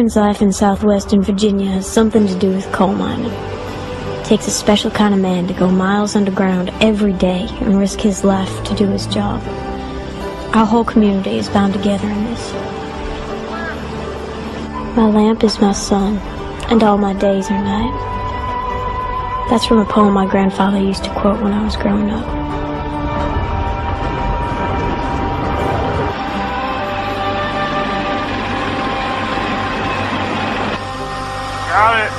man's life in southwestern Virginia has something to do with coal mining. It takes a special kind of man to go miles underground every day and risk his life to do his job. Our whole community is bound together in this. My lamp is my sun, and all my days are night. That's from a poem my grandfather used to quote when I was growing up. Got it.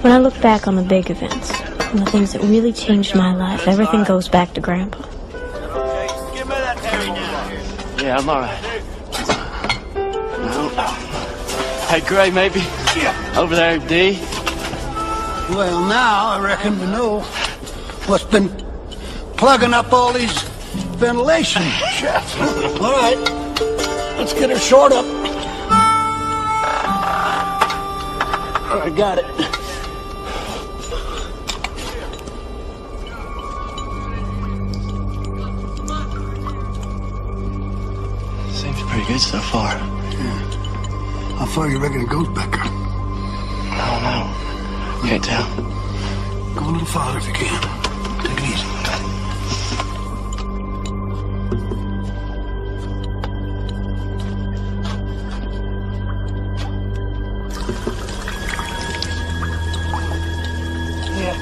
When I look back on the big events, and the things that really changed my life, everything goes back to Grandpa. Yeah, I'm alright. Hey, Gray, maybe? Yeah. Over there, D? Well, now I reckon we know what's been plugging up all these ventilation shafts. All right, let's get her short up. I got it. Seems pretty good so far. Yeah. How far you reckon it goes, Becca? I don't know. Can't tell. Go a little farther if you can. Take it easy. Yeah.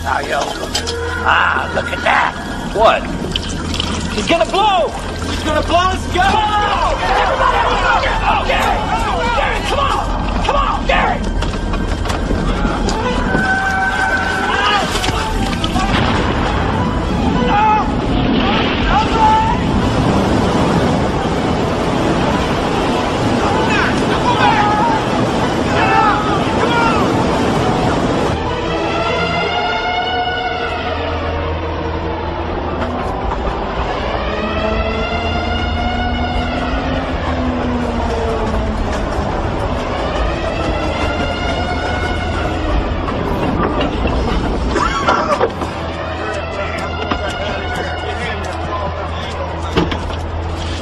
Now, yo. Ah, look at that. What? He's gonna blow! He's gonna blow! Let's go! Oh, Gary! Gary, come on! Come on, Gary!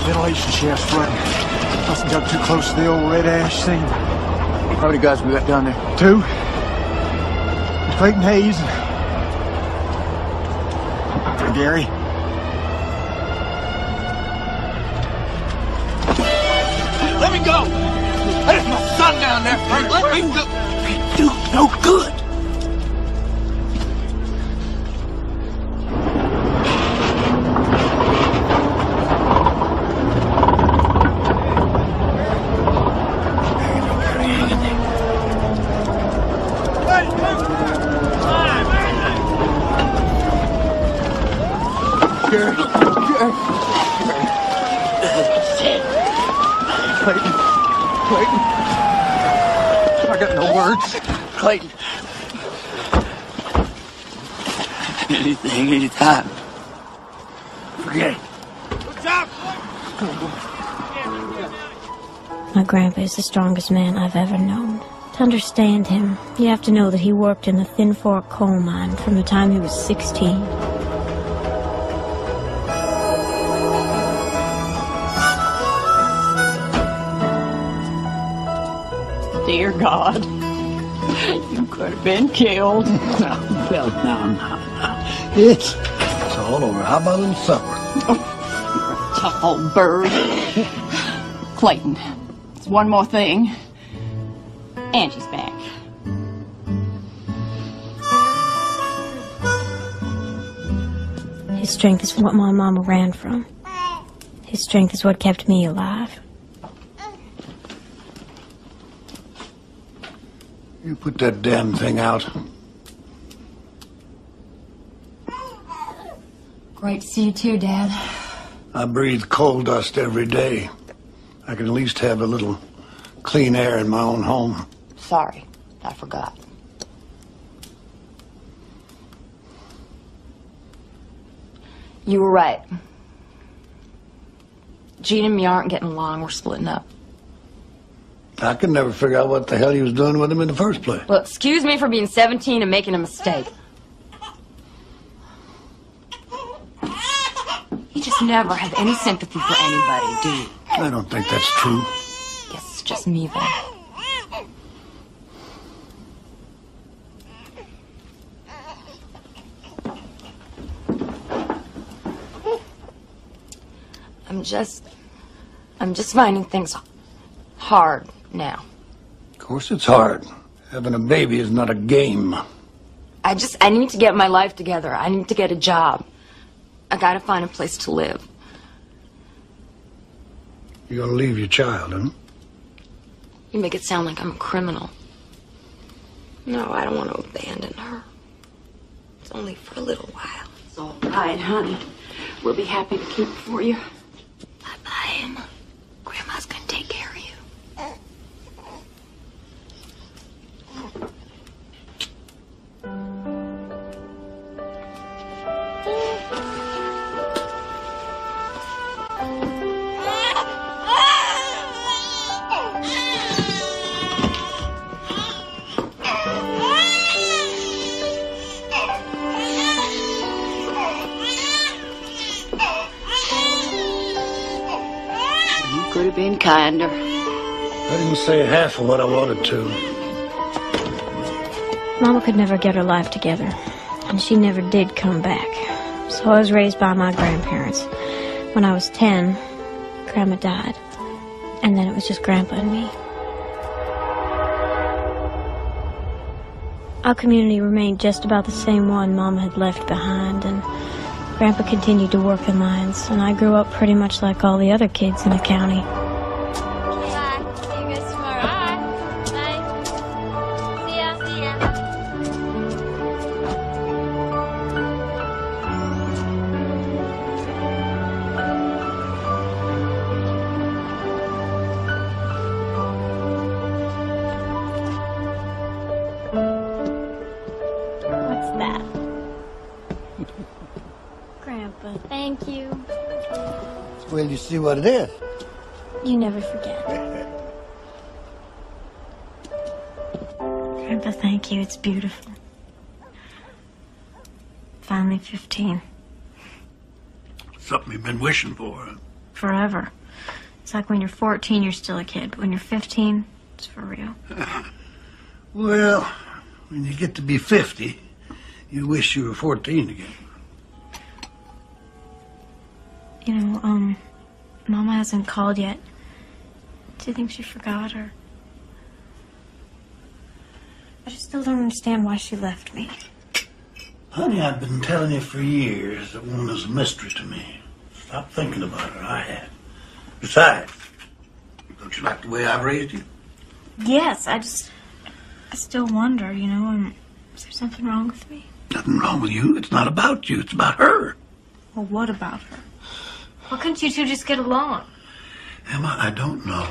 Ventilation shaft's flooding. Must have dug too close to the old red ash seam. How many guys we got down there? 2. Clayton Hayes and Gary. Let me go! There's my son down there! Let me go! Can't do no good! Clayton. I got no words. Clayton. Anything, anytime. Forget it. My grandpa is the strongest man I've ever known. To understand him, you have to know that he worked in the Thin Fork coal mine from the time he was 16. Dear God, you could have been killed. Well, now. It's all over. How about a little supper? Tall bird. Clayton, there's one more thing. Angie's back. His strength is what my mama ran from. His strength is what kept me alive. You put that damn thing out. Great to see you too, Dad. I breathe coal dust every day. I can at least have a little clean air in my own home. Sorry, I forgot. You were right. Gene and me aren't getting along. We're splitting up. I could never figure out what the hell he was doing with him in the first place. Well, excuse me for being 17 and making a mistake. You just never have any sympathy for anybody, do you? I don't think that's true. Guess it's just me then. I'm just finding things hard now. Of course it's hard. Having a baby is not a game. I need to get my life together. I need to get a job. I gotta find a place to live. You're gonna leave your child, huh? You make it sound like I'm a criminal. No, I don't want to abandon her. It's only for a little while. It's all right, honey. We'll be happy to keep it for you. Bye-bye, Emma. Grandma's gonna take care of you. Could have been kinder. I didn't say half of what I wanted to. Mama could never get her life together, and she never did come back. So I was raised by my grandparents. When I was 10, Grandma died, and then it was just Grandpa and me. Our community remained just about the same one Mama had left behind, and Grandpa continued to work in mines, and I grew up pretty much like all the other kids in the county. Bye. See you guys tomorrow. Bye. See ya. See ya. What's that? Grandpa, thank you. Well, you see what it is. You never forget. Grandpa, thank you. It's beautiful. Finally 15. Something you've been wishing for. Huh? Forever. It's like when you're 14, you're still a kid. But when you're 15, it's for real. Well, when you get to be 50, you wish you were 14 again. You know, Mama hasn't called yet. Do you think she forgot, or... I just still don't understand why she left me. Honey, I've been telling you for years that woman is a mystery to me. Stop thinking about her. I have. Besides, don't you like the way I've raised you? Yes, I still wonder, you know, is there something wrong with me? Nothing wrong with you. It's not about you. It's about her. Well, what about her? Why couldn't you two just get along? Emma, I don't know.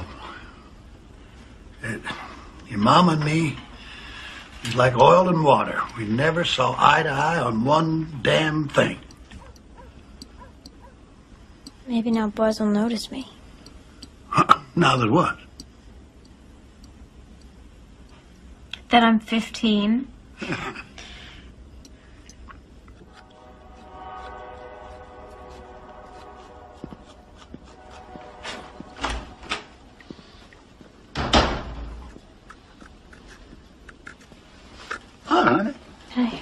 Your mom and me is like oil and water. We never saw eye to eye on one damn thing. Maybe now boys will notice me. Now that what? That I'm 15. Honey. Hey.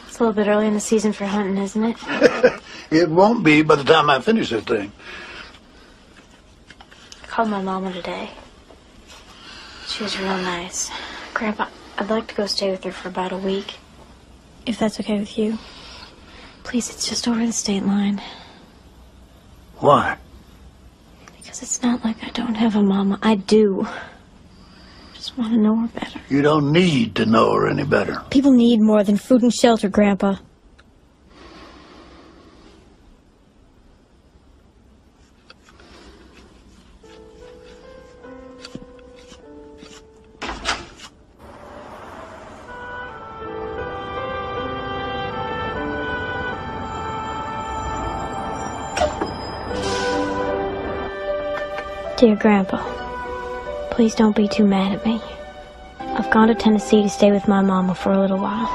It's a little bit early in the season for hunting, isn't it? It won't be by the time I finish this thing. I called my mama today. She was real nice. Grandpa, I'd like to go stay with her for about a week. If that's okay with you. Please, it's just over the state line. Why? Because it's not like I don't have a mama. I do. I just want to know her better. You don't need to know her any better. People need more than food and shelter, Grandpa. Dear Grandpa, Please don't be too mad at me. I've gone to Tennessee to stay with my mama for a little while.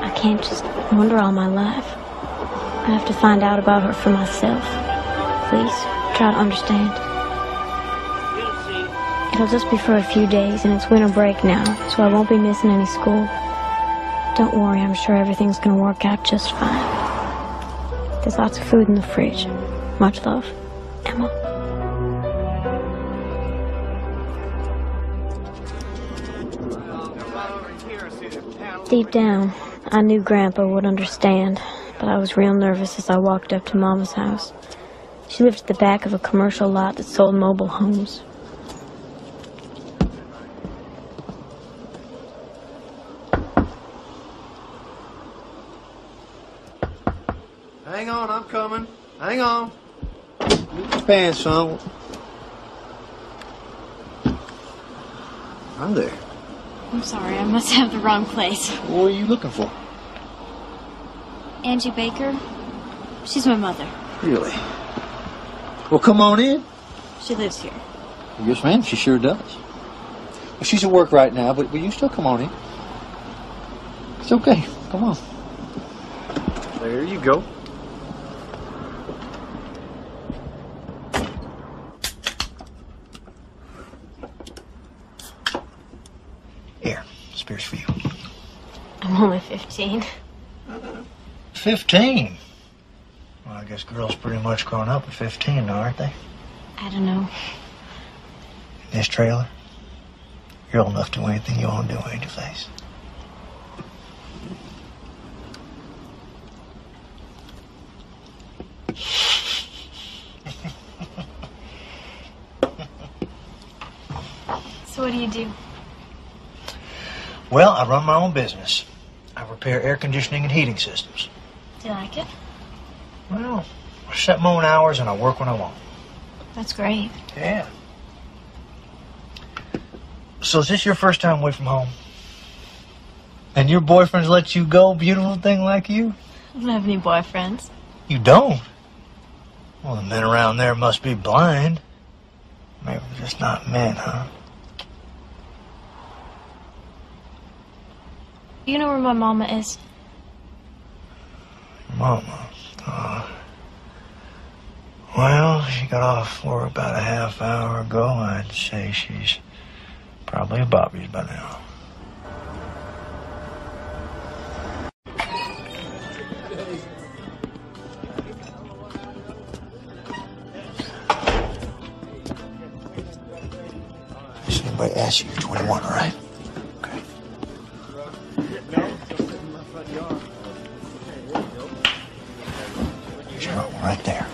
I can't just wonder all my life. I have to find out about her for myself. Please, try to understand. It'll just be for a few days, and it's winter break now, so I won't be missing any school. Don't worry, I'm sure everything's gonna work out just fine. There's lots of food in the fridge. Much love, Emma. Deep down, I knew Grandpa would understand, but I was real nervous as I walked up to Mama's house. She lived at the back of a commercial lot that sold mobile homes. Hang on, I'm coming. Hang on. Get your pants on. Hi there. I'm sorry, I must have the wrong place. What are you looking for? Angie Baker? She's my mother. Really? Well, come on in. She lives here. Yes, ma'am, she sure does. Well, she's at work right now, but will you still come on in? It's okay. Come on. There you go. Here, spares for you. I'm only 15. 15? Well, I guess girls pretty much grown up at 15 now, aren't they? I don't know. In this trailer, you're old enough to do anything you want to do, ain't you, Face? So what do you do? Well, I run my own business. I repair air conditioning and heating systems. Do you like it? Well, I set my own hours and I work when I want. That's great. Yeah. So is this your first time away from home? And your boyfriend's let you go, beautiful thing like you? I don't have any boyfriends. You don't? Well, the men around there must be blind. Maybe they're just not men, huh? You know where my mama is? Mama? Well, she got off work about a half hour ago. I'd say she's probably at Bobby's by now. If anybody asks you, you're 21, all right? Okay. Here's your own right there.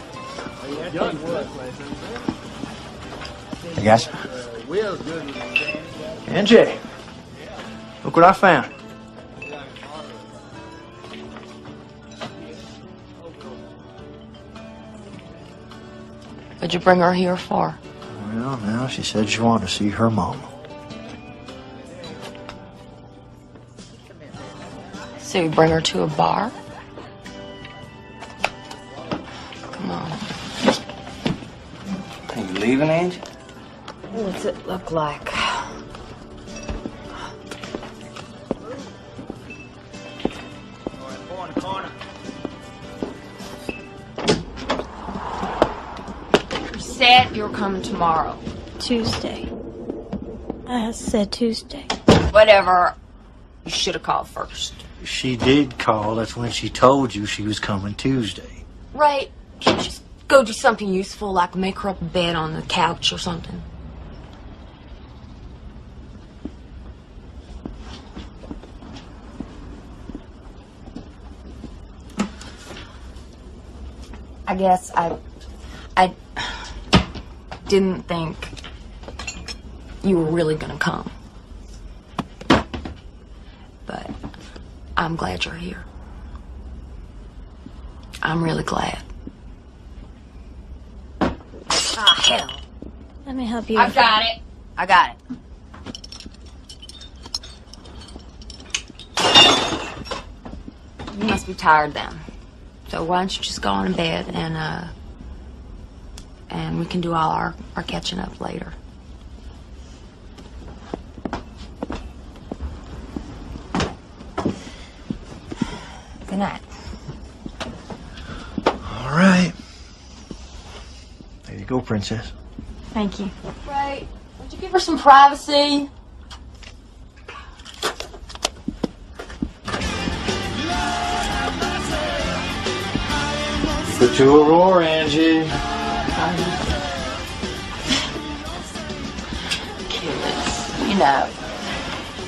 Hey, guys. Angie, look what I found. What'd you bring her here for? Well, now she said she wanted to see her mama. So you bring her to a bar? Come on. Are you leaving, Angie? What's it look like? You said you're coming tomorrow. Tuesday. I said Tuesday. Whatever. You should have called first. She did call. That's when she told you she was coming Tuesday. Right. Can't you just go do something useful, like make her up a bed on the couch or something? I guess I didn't think you were really gonna come. But I'm glad you're here. I'm really glad. Ah, hell. Let me help you. I've got it. I got it. You must be tired then. So why don't you just go on to bed and we can do all our catching up later. night. All right. There you go, princess. Thank you. Right. Would you give her some privacy? Put you a roar, Angie. Kids, you know,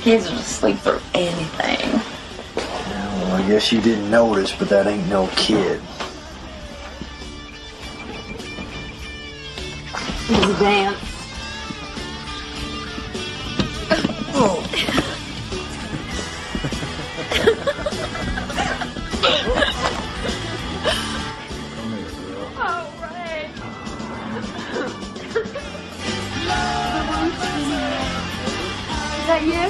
kids will sleep through anything. Well, I guess you didn't notice, but that ain't no kid. It's a dance. Is that you?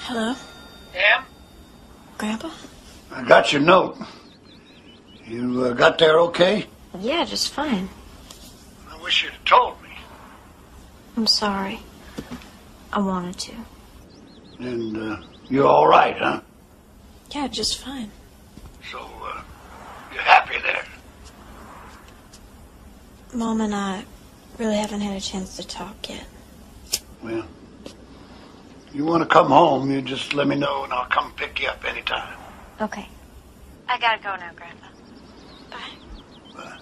Hello? Em? Grandpa? I got your note. You got there okay? Yeah, just fine. I wish you'd have told me. I'm sorry. I wanted to. And you're all right, huh? Yeah, just fine. So, you're happy there? Mom and I really haven't had a chance to talk yet. Well, you want to come home, you just let me know and I'll come pick you up anytime. Okay. I gotta go now, Grandpa. Bye.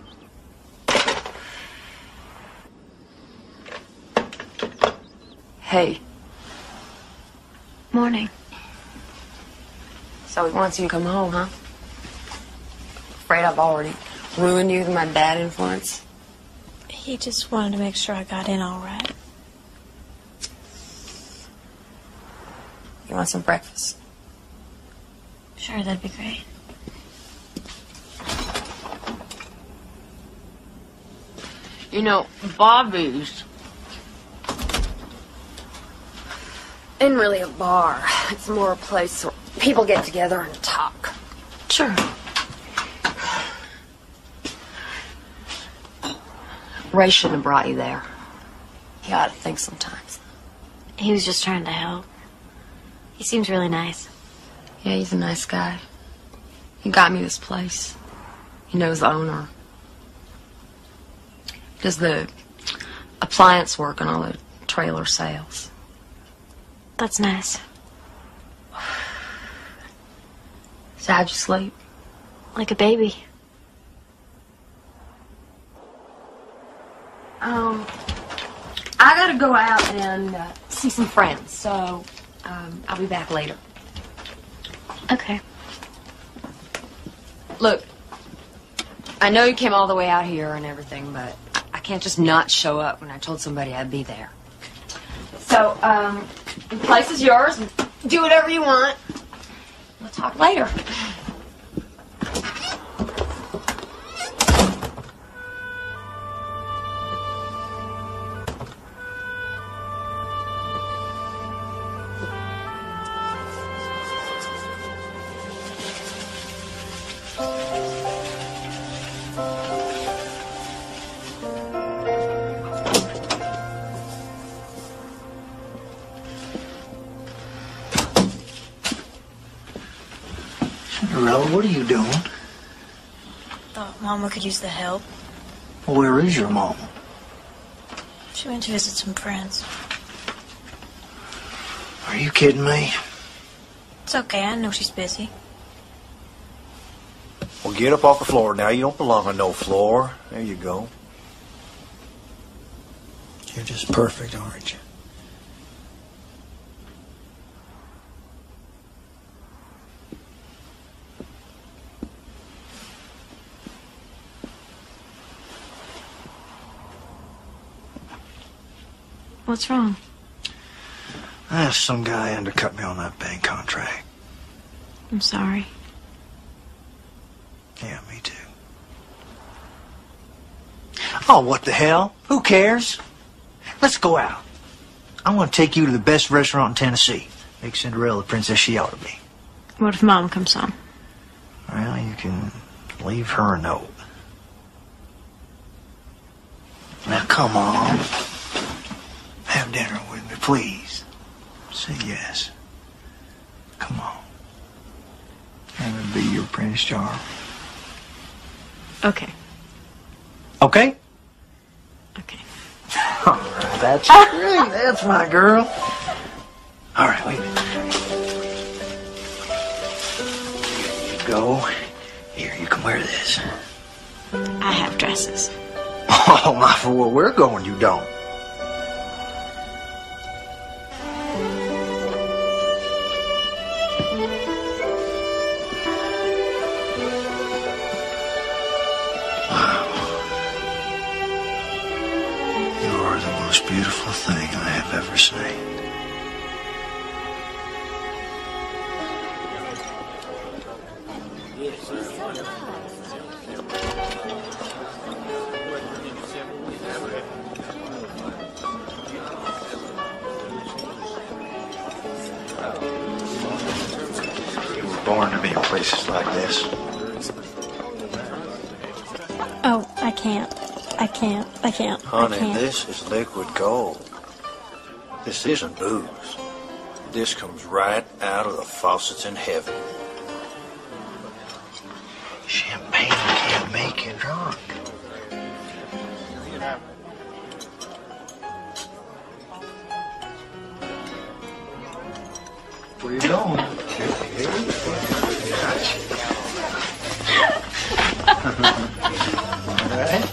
Hey. Morning. So he wants you to come home, huh? Afraid I've already ruined you with my bad influence? He just wanted to make sure I got in all right. You want some breakfast? Sure, that'd be great. You know, Bobby's isn't really a bar. It's more a place where people get together and talk. Sure. Ray shouldn't have brought you there. You ought to think sometimes. He was just trying to help. He seems really nice. Yeah, he's a nice guy. He got me this place. He knows the owner. Does the appliance work and all the trailer sales. That's nice. So how'd you sleep? Like a baby. I gotta go out and see some friends, so I'll be back later. Okay. Look, I know you came all the way out here and everything, but I can't just not show up when I told somebody I'd be there. So, the place is yours. Do whatever you want. We'll talk later. Cinderella, what are you doing? Thought Mama could use the help. Where is your mom? She went to visit some friends. Are you kidding me? It's okay. I know she's busy. Well, get up off the floor now. You don't belong on no floor. There you go. You're just perfect, aren't you? What's wrong? Some guy undercut me on that bank contract. I'm sorry. Yeah, me too. Oh, what the hell? Who cares? Let's go out. I want to take you to the best restaurant in Tennessee. Make Cinderella the princess she ought to be. What if Mom comes home? Well, you can leave her a note. Now, come on. Have dinner with me, please. Say yes. Come on. I'm gonna be your Prince Charm. Okay. Okay? Okay. All right, that's great. That's my girl. All right, wait a minute. Here you go. Here, you can wear this. I have dresses. Oh, my, for where we're going, you don't. You're the most beautiful thing I have ever seen. You were born to be in places like this. Oh, I can't. I can't. Honey, I can't. this is liquid gold. This isn't booze. This comes right out of the faucets in heaven. Champagne can't make you drunk. Where you going? All right.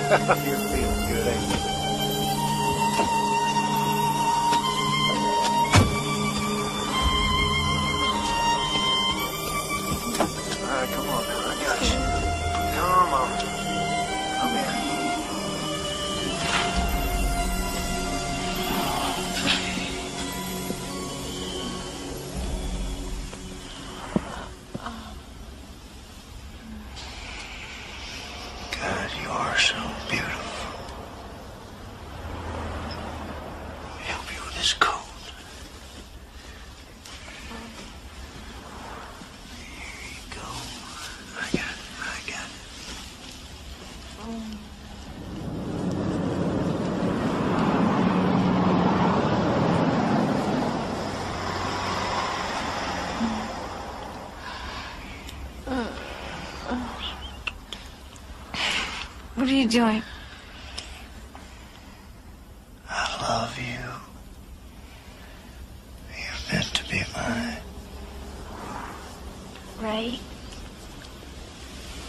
You feel good, ain't you? All right, come on now, I got you. Come on. Come here. God, you are so beautiful. Let me help you with this coat. Here you go. I got it. What are you doing? I love you. You're meant to be mine. Ray?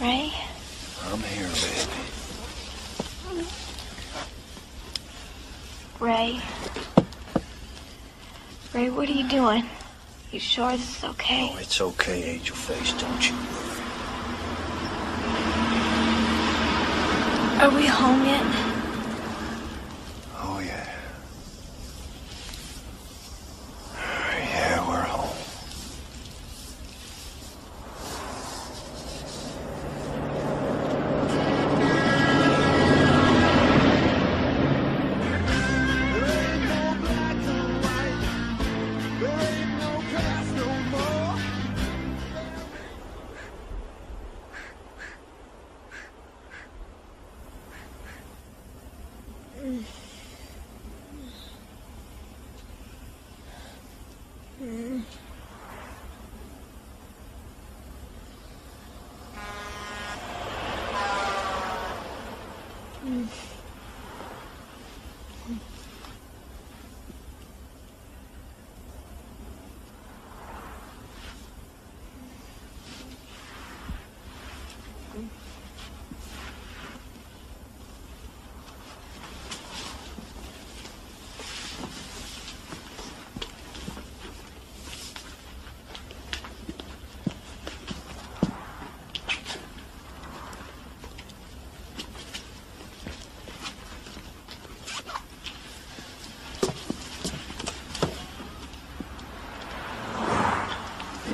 Ray? I'm here, baby. Ray? Ray, what are you doing? You sure this is okay? Oh, it's okay, Angel Face. Don't you worry. Are we home yet? Oh, yeah. Yeah, we're home.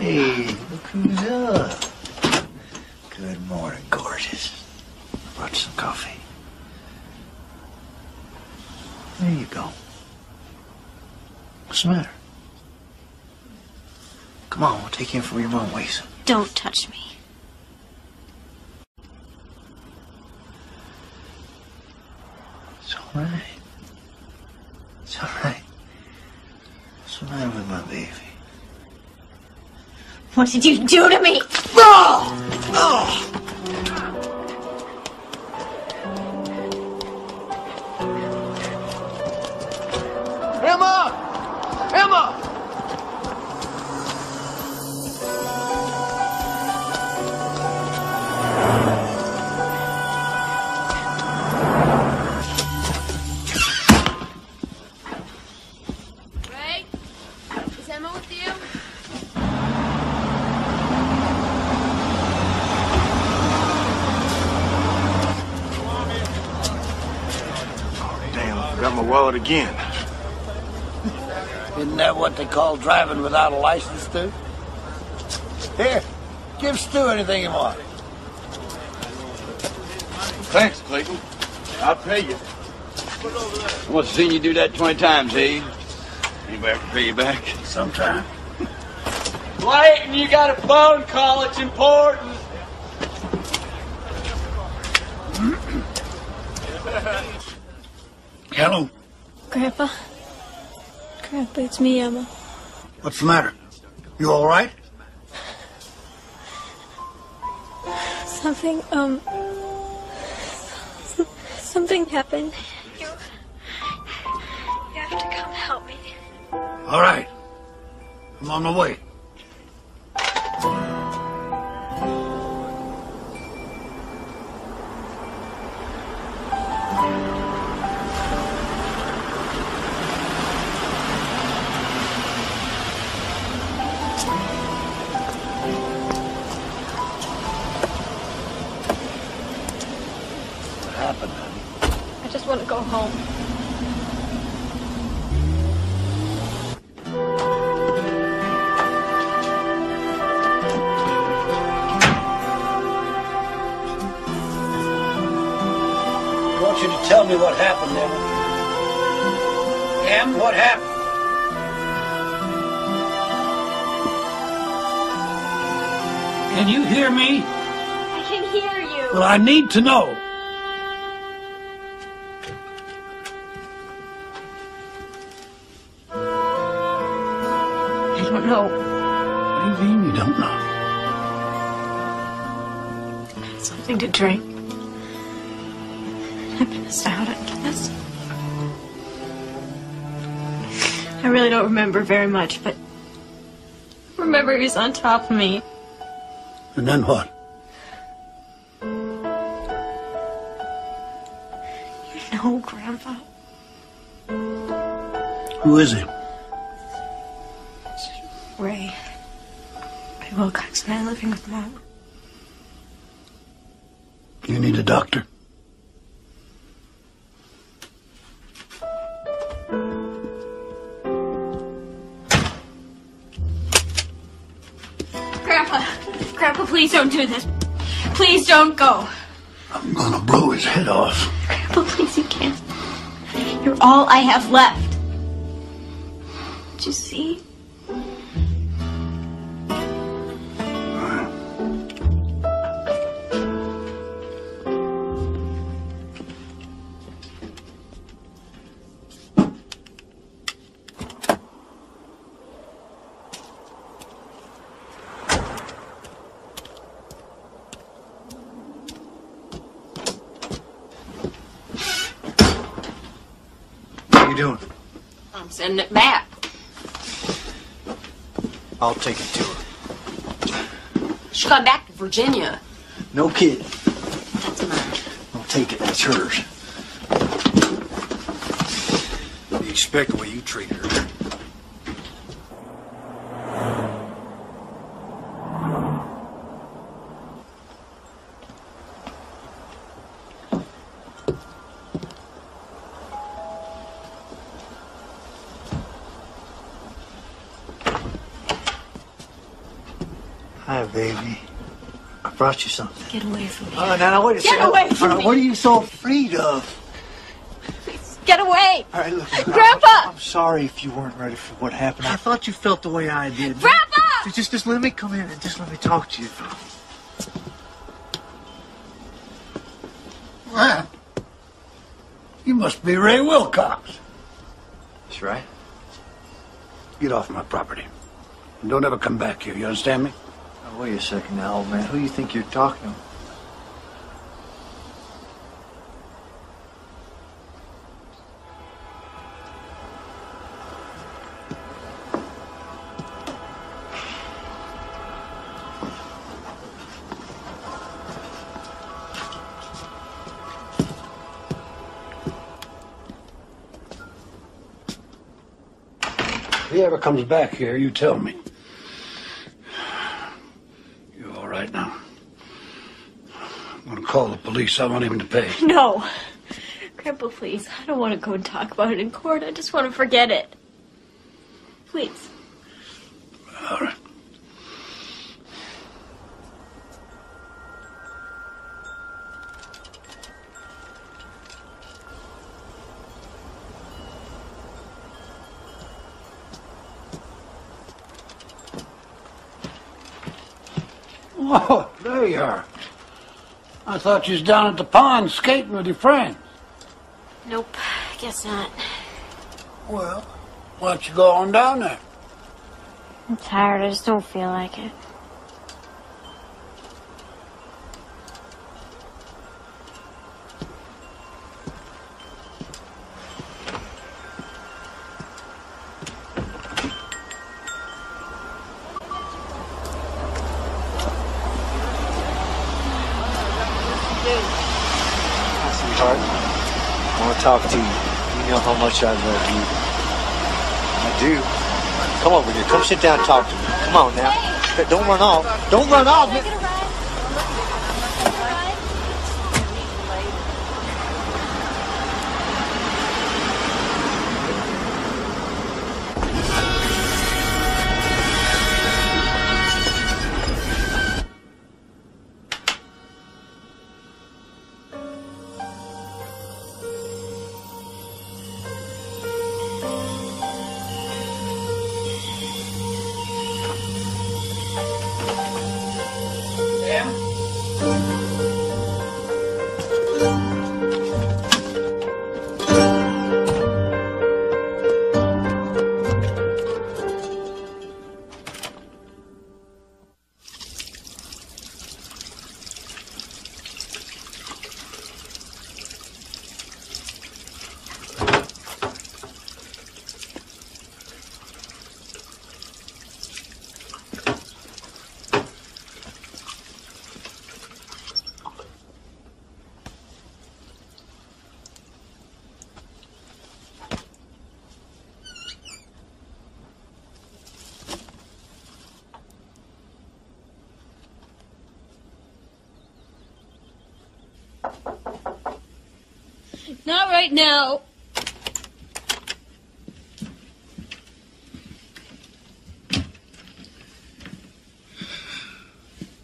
Hey, look who's up. Good morning, gorgeous. Brought you some coffee. There you go. What's the matter? Come on, we'll take you in for your mom wakes up. Don't touch me. It's all right. It's all right. What's the matter with my baby? What did you do to me? Oh! Oh! Emma! Emma! Ray? Is Emma with you? Damn, I forgot my wallet again. Isn't that what they call driving without a license, Stu? Here, give Stu anything you want. Thanks, Clayton. I'll pay you. I must have seen you do that 20 times, eh? Anybody ever pay you back? Sometime. Clayton, you got a phone call. It's important. Hello. Grandpa? Grandpa, it's me, Emma. What's the matter? You all right? Something, something happened. You have to come help me. All right. I'm on my way. What happened, honey? I just want to go home. I want you to tell me what happened, Emma. Em, what happened? Can you hear me? I can hear you. Well, I need to know. I don't know. What do you mean you don't know? Something to drink. I passed out, I guess. I really don't remember very much, but I remember he was on top of me. And then what? You know, Grandpa. Who is he? Ray. Ray Wilcox and I living with Mom. You need a doctor. Grandpa, please don't do this. Please don't go. I'm gonna blow his head off. Grandpa, please, you can't. You're all I have left. Did you see? doing? I'm sending it back. I'll take it to her. She got back to Virginia. No kid. That's mine. I'll take it. That's hers. You expect the way you treat her. Hi, baby. I brought you something. Get away from me. Now, wait a second. Get away from me. What are you so afraid of? Please, get away. All right, look. Grandpa! I'm sorry if you weren't ready for what happened. I thought you felt the way I did. Grandpa! Just let me come in and just let me talk to you. Well, you must be Ray Wilcox. That's right. Get off my property. And don't ever come back here, you understand me? Now, wait a second now, old man. Who do you think you're talking to? If he ever comes back here, you tell me. You all right now? I'm gonna call the police. I want him to pay. No. Grandpa, please. I don't want to go and talk about it in court. I just want to forget it. Please. All right. Oh, there you are. I thought you was down at the pond skating with your friends. Nope. Guess not. Well, why don't you go on down there? I'm tired. I just don't feel like it. Sweetheart, I want to talk to you. You know how much I love you. I do. Come over here. Come sit down and talk to me. Come on now. Don't run off. Don't run off. Not right now.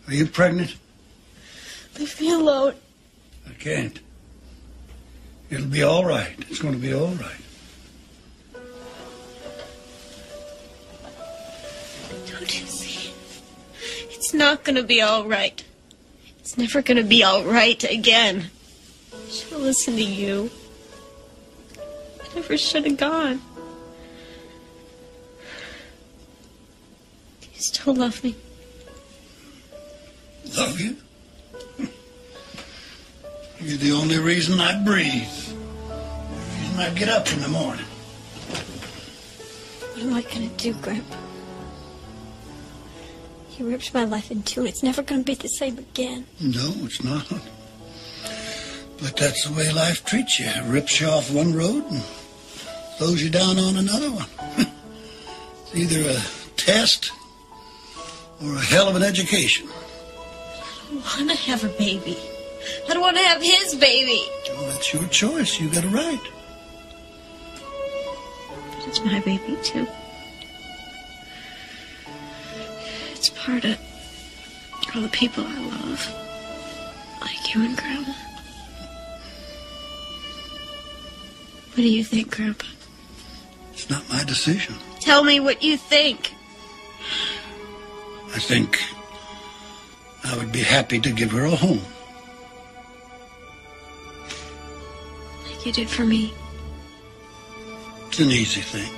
Are you pregnant? Leave me alone. I can't. It'll be all right. It's going to be all right. Don't you see? It's not gonna be all right. It's never gonna be all right again. I should have listened to you. I never should have gone. Do you still love me? Love you? You're the only reason I breathe. The reason I get up in the morning. am I gonna do, Grandpa? He ripped my life in two, and it's never gonna be the same again. No, it's not. But that's the way life treats you. It rips you off one road and throws you down on another one. It's either a test or a hell of an education. I don't want to have a baby. I don't want to have his baby. Well, that's your choice. You got a right. But it's my baby, too. It's part of all the people I love. Like you and Grandma. What do you think, Grandpa? It's not my decision. Tell me what you think. I think I would be happy to give her a home. Like you did for me. It's an easy thing.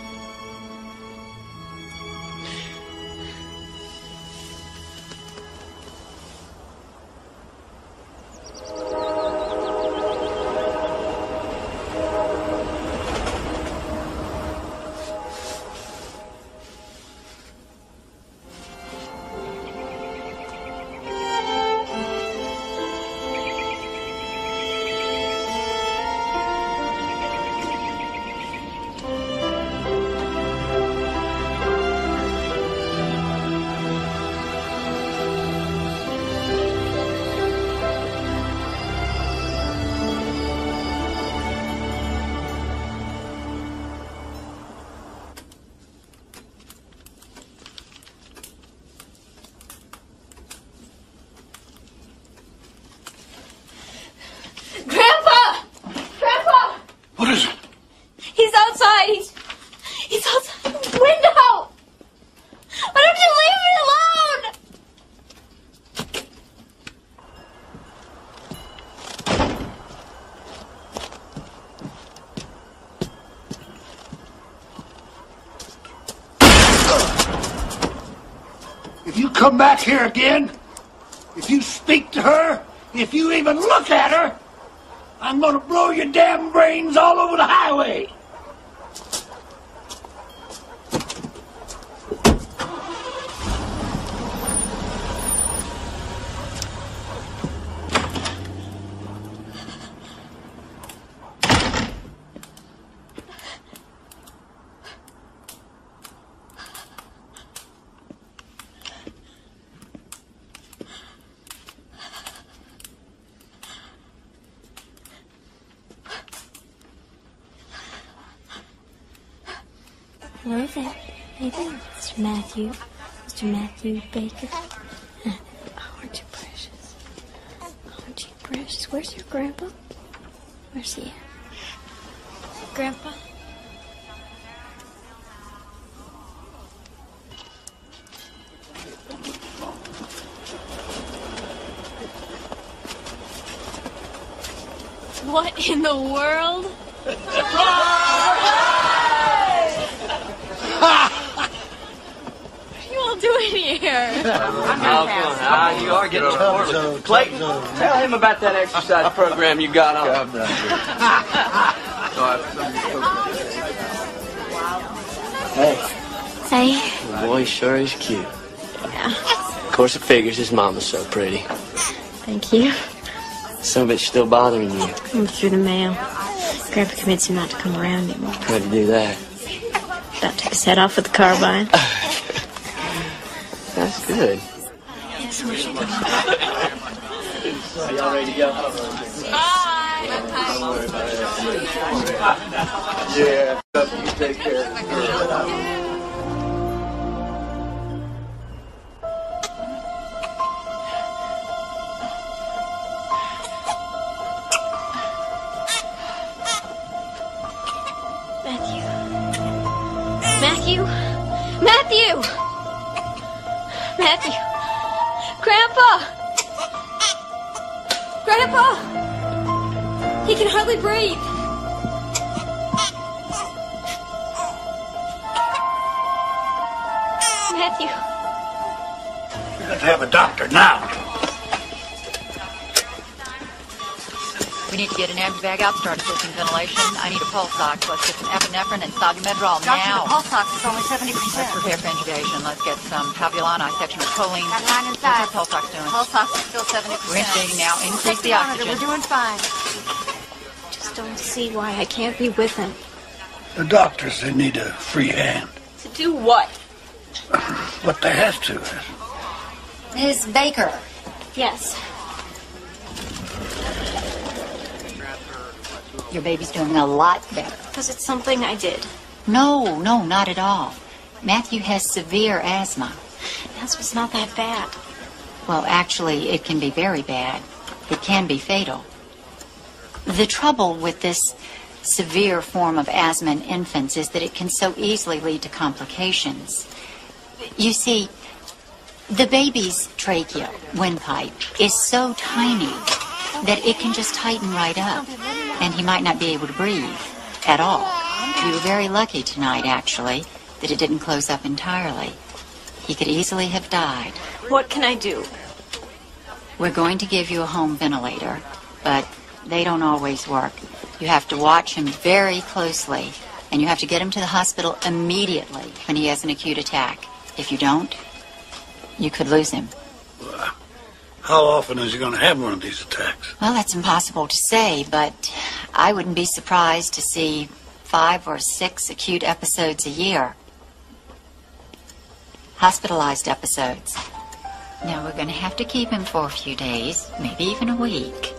What is it? He's outside. He's outside the window. Why don't you leave me alone? If you come back here again, if you speak to her, if you even look at her, I'm gonna blow your damn brains all over the highway. Hello there. Hey there, Mr. Matthew. Mr. Matthew Baker. Aren't you precious? Aren't you precious? Where's your grandpa? Where's he at? Grandpa? What in the world? What are you all doing here? You are getting spoiled. Clayton, tell him about that exercise program you got on. Hey. Hey. The boy sure is cute. Yeah. Of course it figures his mama's so pretty. Thank you. Some of it's still bothering you. Come through the mail. Grandpa convinced him not to come around anymore. How'd you do that? About took his head off with the carbine. That's good. So where's she going? Are y'all ready to go? Yeah, you take care of it. Matthew! Matthew! Matthew! Grandpa! Grandpa! He can hardly breathe. Matthew. You're going to have a doctor now. We need to get an empty bag out, start assisting ventilation. I need a pulse ox. Let's get some epinephrine and solumetrol now. The pulse ox is only 70%. Let's prepare for intubation. Let's get some palpulon section of choline. Got a line inside. What's our pulse ox doing? Pulse ox is still 70%. We're intubating now. Increase the oxygen. We're doing fine. Just don't see why I can't be with him. The doctors, they need a free hand. To do what? What they have to. Ms. Baker. Yes. Your baby's doing a lot better. Was it something I did? No, not at all. Matthew has severe asthma. Asthma's not that bad. Well, actually, it can be very bad. It can be fatal. The trouble with this severe form of asthma in infants is that it can so easily lead to complications. You see, the baby's trachea, windpipe, is so tiny that it can just tighten right up, and he might not be able to breathe at all. We were very lucky tonight, actually, that it didn't close up entirely. He could easily have died. What can I do? We're going to give you a home ventilator, but they don't always work. You have to watch him very closely, and you have to get him to the hospital immediately when he has an acute attack. If you don't, you could lose him. How often is he going to have one of these attacks? Well, that's impossible to say, but I wouldn't be surprised to see 5 or 6 acute episodes a year. Hospitalized episodes. Now, we're going to have to keep him for a few days, maybe even a week.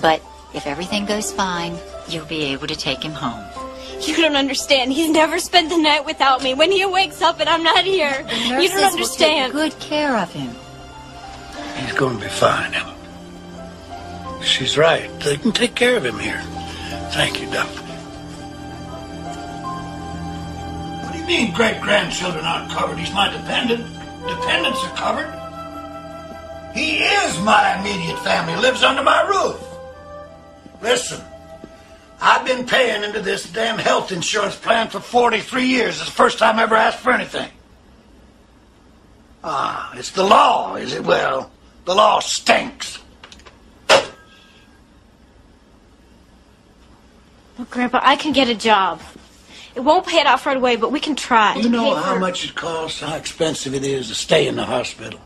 But if everything goes fine, you'll be able to take him home. You don't understand. He's never spent the night without me. When he wakes up and I'm not here, you don't understand. Will take good care of him. He's going to be fine, Ellen. She's right. They can take care of him here. Thank you, Doctor. What do you mean great-grandchildren aren't covered? He's my dependent. Dependents are covered. He is my immediate family. Lives under my roof. Listen, I've been paying into this damn health insurance plan for 43 years. It's the first time I ever asked for anything. Ah, it's the law, is it? Well, the law stinks. Look, Grandpa, I can get a job. It won't pay it off right away, but we can try. You know how much it costs, how expensive it is to stay in the hospital?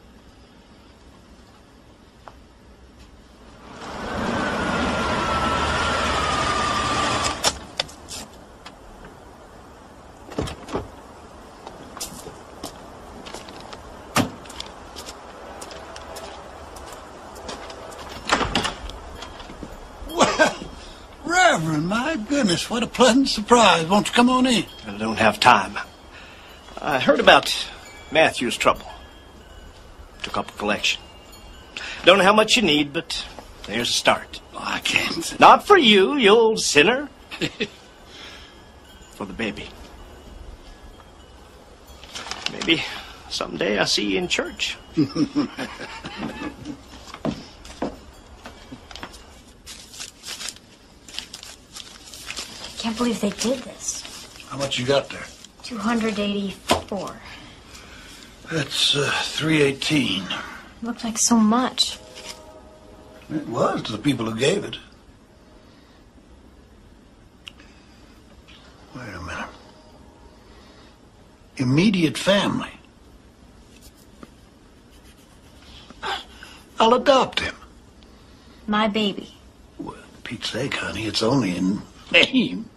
Reverend, my goodness, what a pleasant surprise. Won't you come on in? I don't have time. I heard about Matthew's trouble. Took up a collection. Don't know how much you need, but there's a start. Oh, I can't. Not for you, you old sinner. For the baby. Maybe someday I'll see you in church. I can't believe they did this. How much you got there? 284. That's 318. Looked like so much. It was to the people who gave it. Wait a minute. Immediate family. I'll adopt him. My baby. Well, Pete's sake, honey, it's only in name.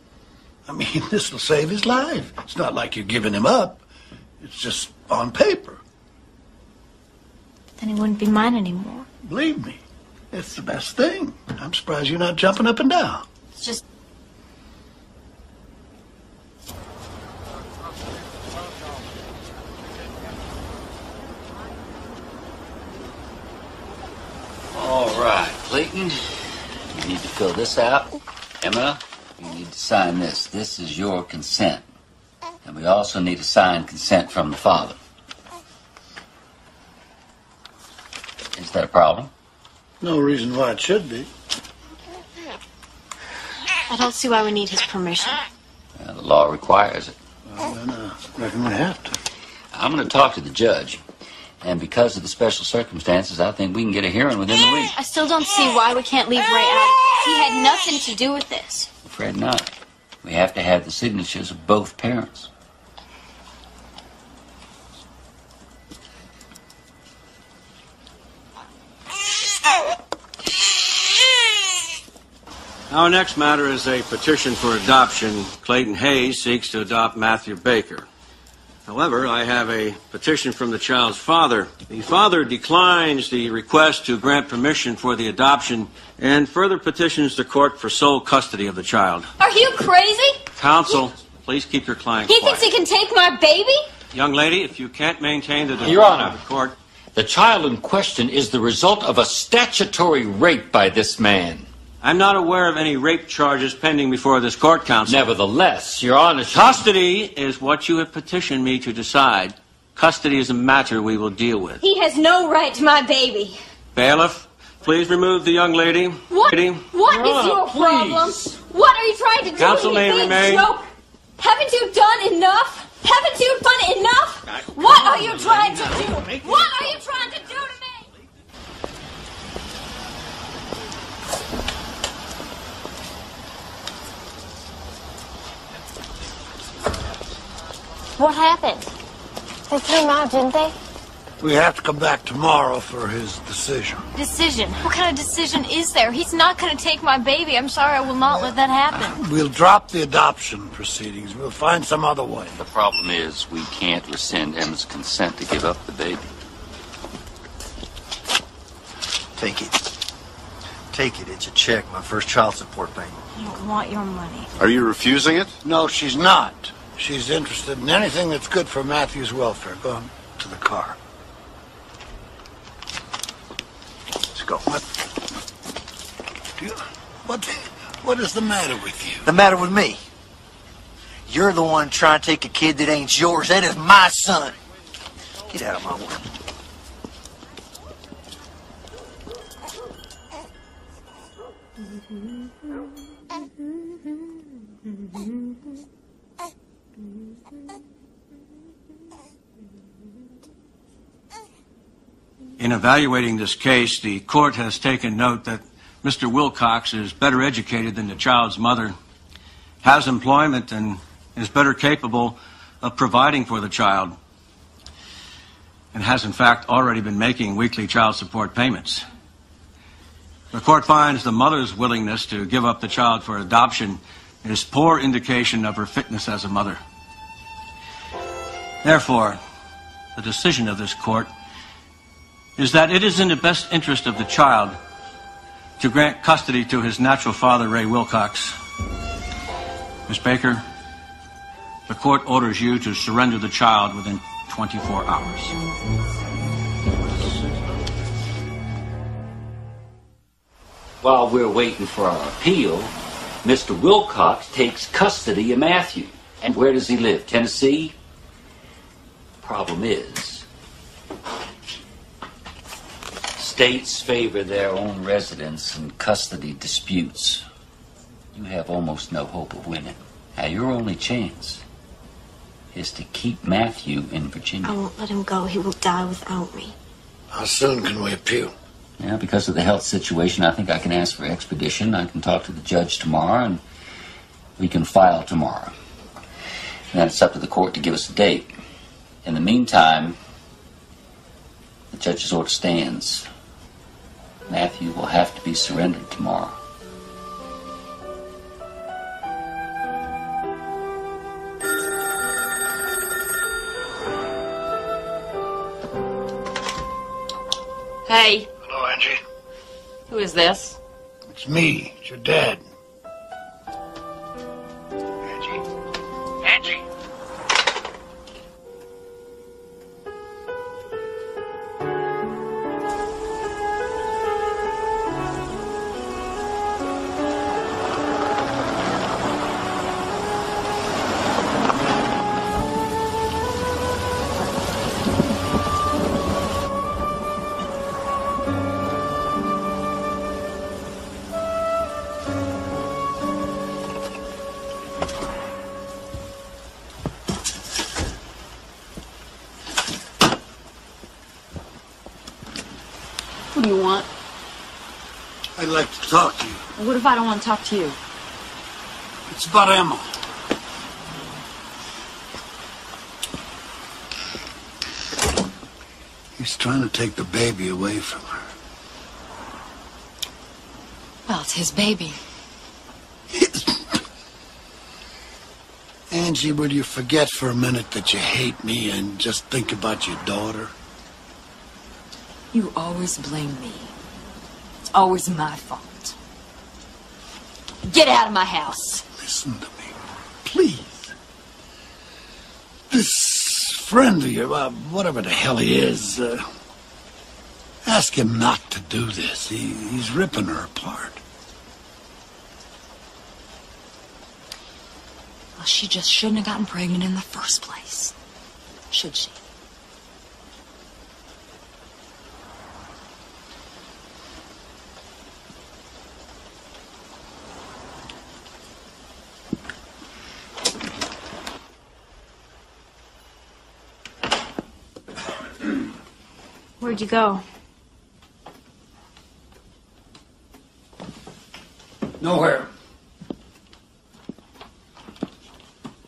I mean, this will save his life. It's not like you're giving him up. It's just on paper. Then he wouldn't be mine anymore. Believe me, it's the best thing. I'm surprised you're not jumping up and down. It's just... All right, Clayton, you need to fill this out. Emma, you need to sign this. This is your consent. And we also need a signed consent from the father. Is that a problem? No reason why it should be. I don't see why we need his permission. Well, the law requires it. Well, then I reckon we have to. I'm going to talk to the judge. And because of the special circumstances, I think we can get a hearing within the week. I still don't see why we can't leave Ray out of this. He had nothing to do with this. I'm afraid not. We have to have the signatures of both parents. Our next matter is a petition for adoption. Clayton Hayes seeks to adopt Matthew Baker. However, I have a petition from the child's father. The father declines the request to grant permission for the adoption and further petitions the court for sole custody of the child. Are you crazy? Counsel, please keep your client He quiet. thinks he can take my baby? Young lady, if you can't maintain the Your Honor, of the court... the child in question is the result of a statutory rape by this man. I'm not aware of any rape charges pending before this court, counsel. Nevertheless, Your Honor... Custody is what you have petitioned me to decide. Custody is a matter we will deal with. He has no right to my baby. Bailiff, please remove the young lady. What? What is your problem? What are you trying to do? Counsel you may big remain. joke? Haven't you done enough? Haven't you done enough? What are you trying to do? What are you trying to do to me? What happened? They threw him out, didn't they? We have to come back tomorrow for his decision. Decision? What kind of decision is there? He's not going to take my baby. I'm sorry, I will not let that happen. We'll drop the adoption proceedings. We'll find some other way. The problem is we can't rescind Emma's consent to give up the baby. Take it. Take it. It's a check. My first child support payment. I don't want your money. Are you refusing it? No, she's not. She's interested in anything that's good for Matthew's welfare. Go on to the car. Let's go. What is the matter with you? The matter with me? You're the one trying to take a kid that ain't yours. That is my son. Get out of my way. In evaluating this case, the court has taken note that Mr. Wilcox is better educated than the child's mother, has employment, and is better capable of providing for the child, and has in fact already been making weekly child support payments. The court finds the mother's willingness to give up the child for adoption is poor indication of her fitness as a mother. Therefore, the decision of this court is that it is in the best interest of the child to grant custody to his natural father, Ray Wilcox. Miss Baker, the court orders you to surrender the child within 24 hours. While we're waiting for our appeal, Mr. Wilcox takes custody of Matthew. And where does he live? Tennessee? Problem is, states favor their own residents in custody disputes. You have almost no hope of winning. Now, your only chance is to keep Matthew in Virginia. I won't let him go. He will die without me. How soon can we appeal? Yeah, because of the health situation, I think I can ask for expedition. I can talk to the judge tomorrow, and we can file tomorrow. And then it's up to the court to give us a date. In the meantime, the judge's order stands. Matthew will have to be surrendered tomorrow. Hey. Hello, Angie. Who is this? It's me. It's your dad. Angie. What do you want? I'd like to talk to you. What if I don't want to talk to you? It's about Emma. He's trying to take the baby away from her. Well, it's his baby. Angie, will you forget for a minute that you hate me and just think about your daughter? You always blame me. It's always my fault. Get out of my house. Listen to me, please. This friend of yours, whatever the hell he is, ask him not to do this. He's ripping her apart. Well, she just shouldn't have gotten pregnant in the first place. Should she? Where'd you go? Nowhere.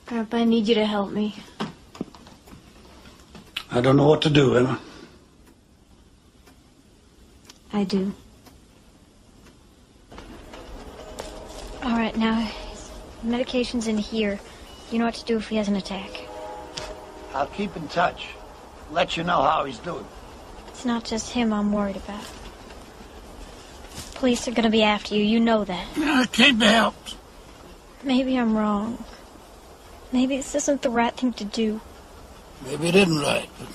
Grandpa, I need you to help me. I don't know what to do, Emma. I do. All right, now, his medication's in here. You know what to do if he has an attack. I'll keep in touch. Let you know how he's doing. It's not just him I'm worried about. Police are gonna be after you, you know that. It can't be helped. Maybe I'm wrong. Maybe this isn't the right thing to do. Maybe it isn't right, but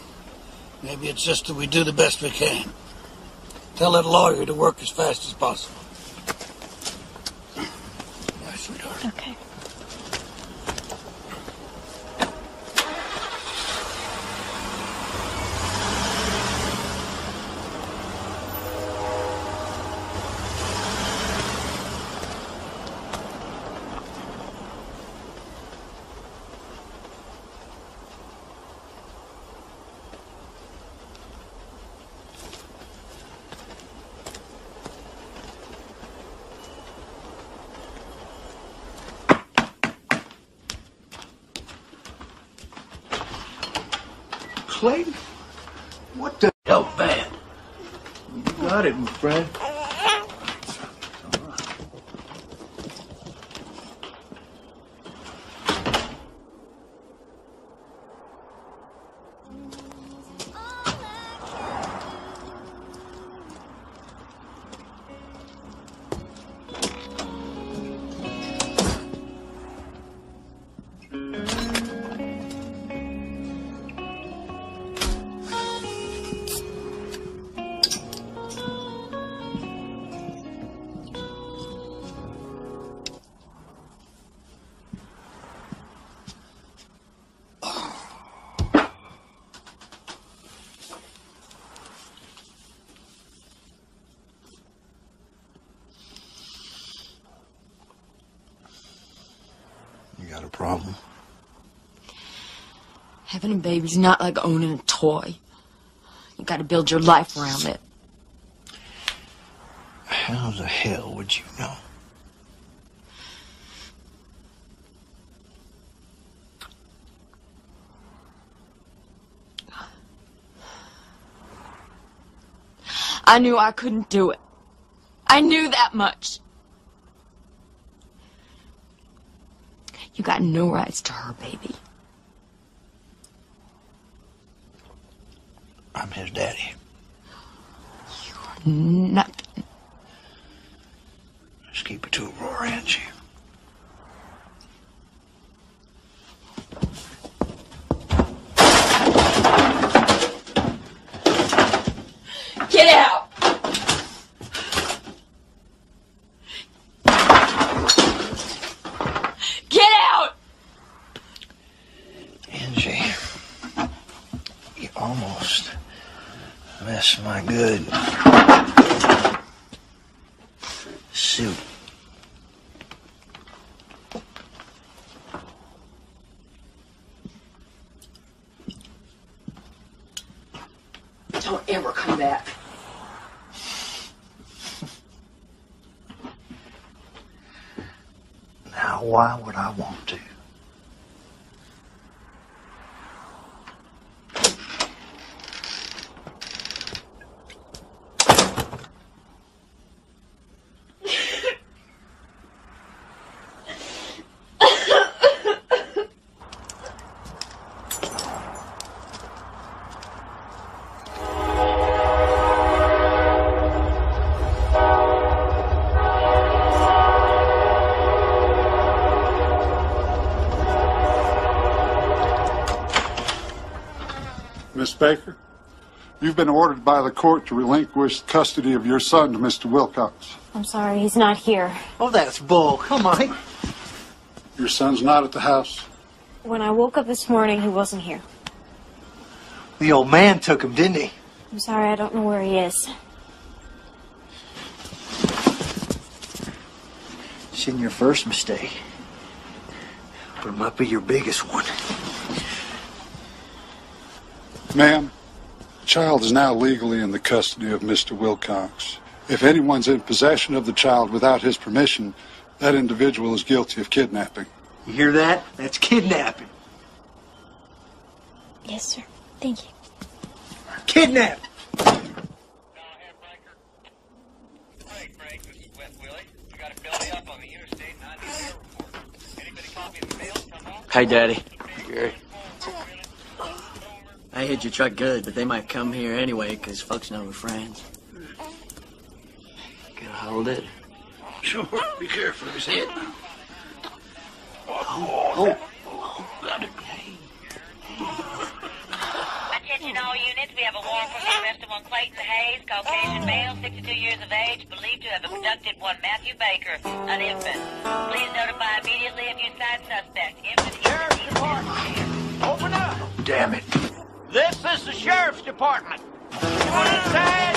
maybe it's just that we do the best we can. Tell that lawyer to work as fast as possible. Bye, sweetheart. Okay. Clayton? What the hell, man? You got it, my friend. You got a problem? Having a baby's not like owning a toy. You gotta build your life around it. How the hell would you know? I knew I couldn't do it. I knew that much. You got no rights to her baby. I'm his daddy. You're nothing. Just keep it to a roar, Angie. Get out! Get out! Angie, you almost messed my good suit. Don't ever come back. why would I want to? Miss Baker, you've been ordered by the court to relinquish custody of your son to Mr. Wilcox. I'm sorry, he's not here. Oh, that's bull. Come on. Your son's not at the house? When I woke up this morning, he wasn't here. The old man took him, didn't he? I'm sorry, I don't know where he is. It's your first mistake, but it might be your biggest one. Ma'am, the child is now legally in the custody of Mr. Wilcox. If anyone's in possession of the child without his permission, that individual is guilty of kidnapping. You hear that? That's kidnapping. Yes, sir. Thank you. Kidnap! Hey, Daddy. Gary. I hit your truck good, but they might come here anyway, because folks know we're friends. Can I hold it? Sure. Be careful of his head. Got it. Attention all units, we have a warrant for the arrest of one Clayton Hayes, Caucasian male, 62 years of age, believed to have abducted one Matthew Baker, an infant. Please notify immediately if you sight suspect. Infant Sheriff's Department. Open up! Damn it. This is the Sheriff's Department. Anyone inside?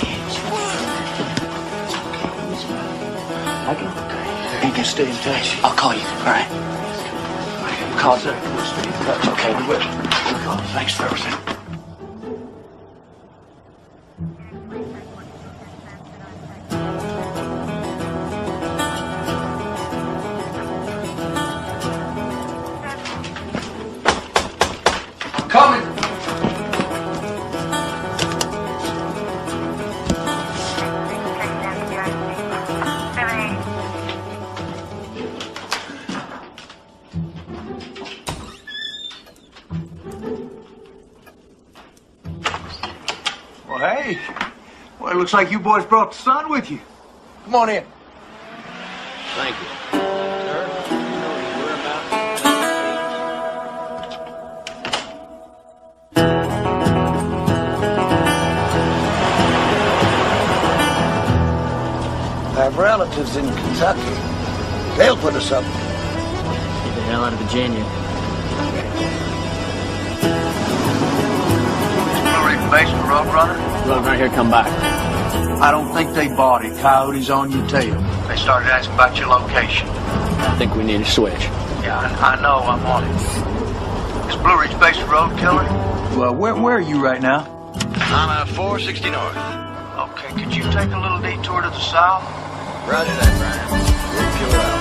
You can stay in touch. I'll call you. All right. Call, sir. We'll stay in touch. Okay, we will. Thanks for everything. I'm coming. Well, hey. Well, it looks like you boys brought the son with you. Come on in. Thank you. I have relatives in Kentucky. They'll put us up. Get the hell out of Virginia. Blue Ridge Base for Roadrunner? Run right here, come back. I don't think they bought it. Coyote's on your tail. They started asking about your location. I think we need a switch. Yeah, I know. I'm on it. Is Blue Ridge Base a road killer? Well, where are you right now? I'm 460 north. Okay, could you take a little detour to the south? Roger that, Brian. We'll kill it out.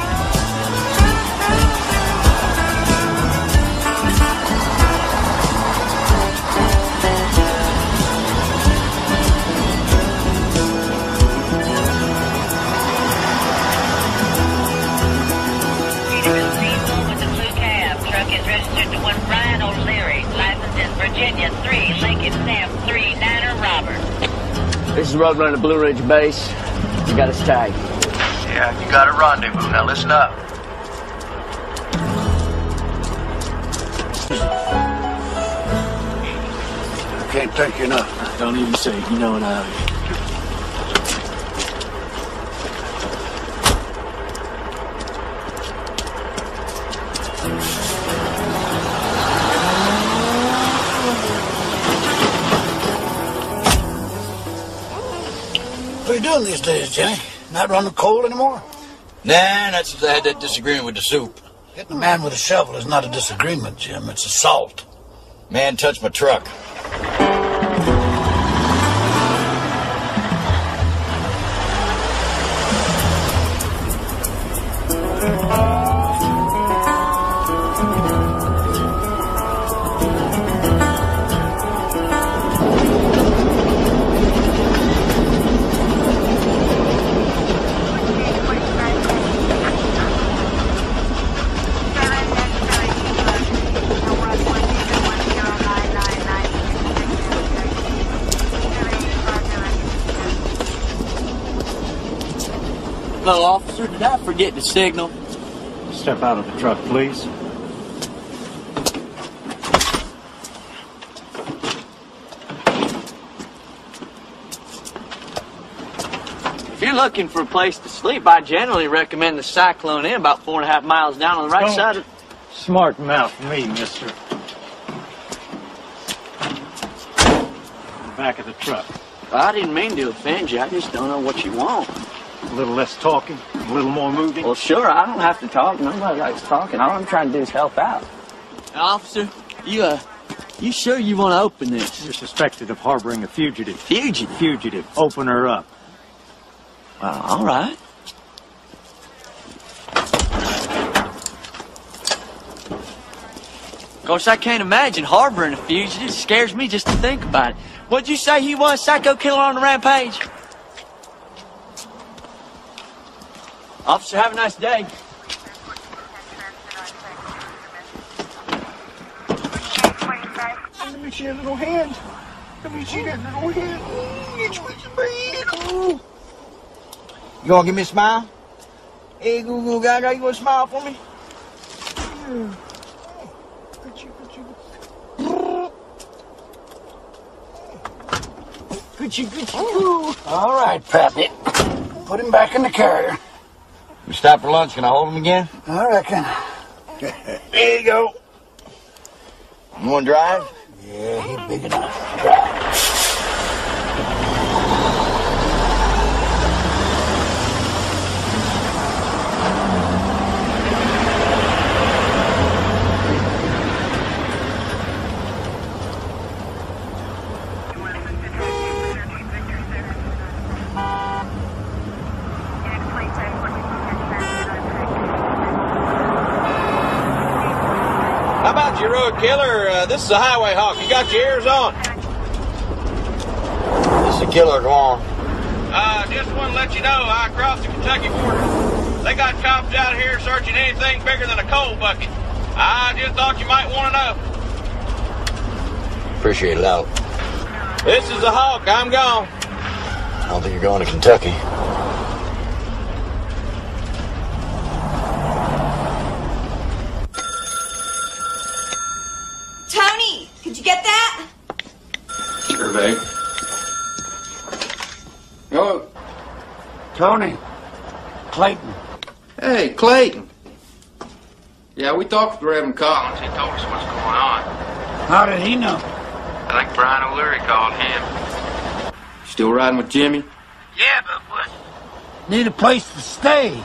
Virginia 3, Lincoln Sam 3, Niner Robert. This is Roadrunner Blue Ridge Base. You got us tagged. Yeah, you got a rendezvous. Now listen up. I can't thank you enough. Don't even say it. You know what I owe you. What are you doing these days, Jenny? Not running cold anymore? Nah, not since I had that disagreement with the soup. Hitting a man with a shovel is not a disagreement, Jim. It's assault. Man touched my truck. Hello, officer. Did I forget to signal? Step out of the truck, please. If you're looking for a place to sleep, I generally recommend the Cyclone Inn about 4.5 miles down on the right side of... Smart mouth me, mister. The back of the truck. I didn't mean to offend you. I just don't know what you want. A little less talking, a little more moving. Well, sure, I don't have to talk. Nobody likes talking. All I'm trying to do is help out. Now, officer, you sure you want to open this? You're suspected of harboring a fugitive. Fugitive? Fugitive. Open her up. All right. Of course, I can't imagine harboring a fugitive. It scares me just to think about it. What'd you say he was? Psycho killer on the rampage? Officer, have a nice day. Let me see that little hand. Let me see that little hand. It's with your hand. You gonna give me a smile? Hey, Goo Goo Gaga, you gonna smile for me? All right, Pappy. Put him back in the carrier. We stop for lunch. Can I hold him again? I reckon. There you go. You want to drive? Yeah, he's big enough to drive. How about you, road killer? This is a highway hawk. You got your ears on? This is a killer. Go on. Just want to let you know I crossed the Kentucky border. They got cops out here searching anything bigger than a coal bucket. I just thought you might want to know. Appreciate it, out. This is a hawk. I'm gone. I don't think you're going to Kentucky. Tony, could you get that? Sure, babe. Yo, Tony. Clayton. Hey, Clayton. Yeah, we talked with Reverend Collins. He told us what's going on. How did he know? I think Brian O'Leary called him. Still riding with Jimmy? Yeah, but what? Need a place to stay.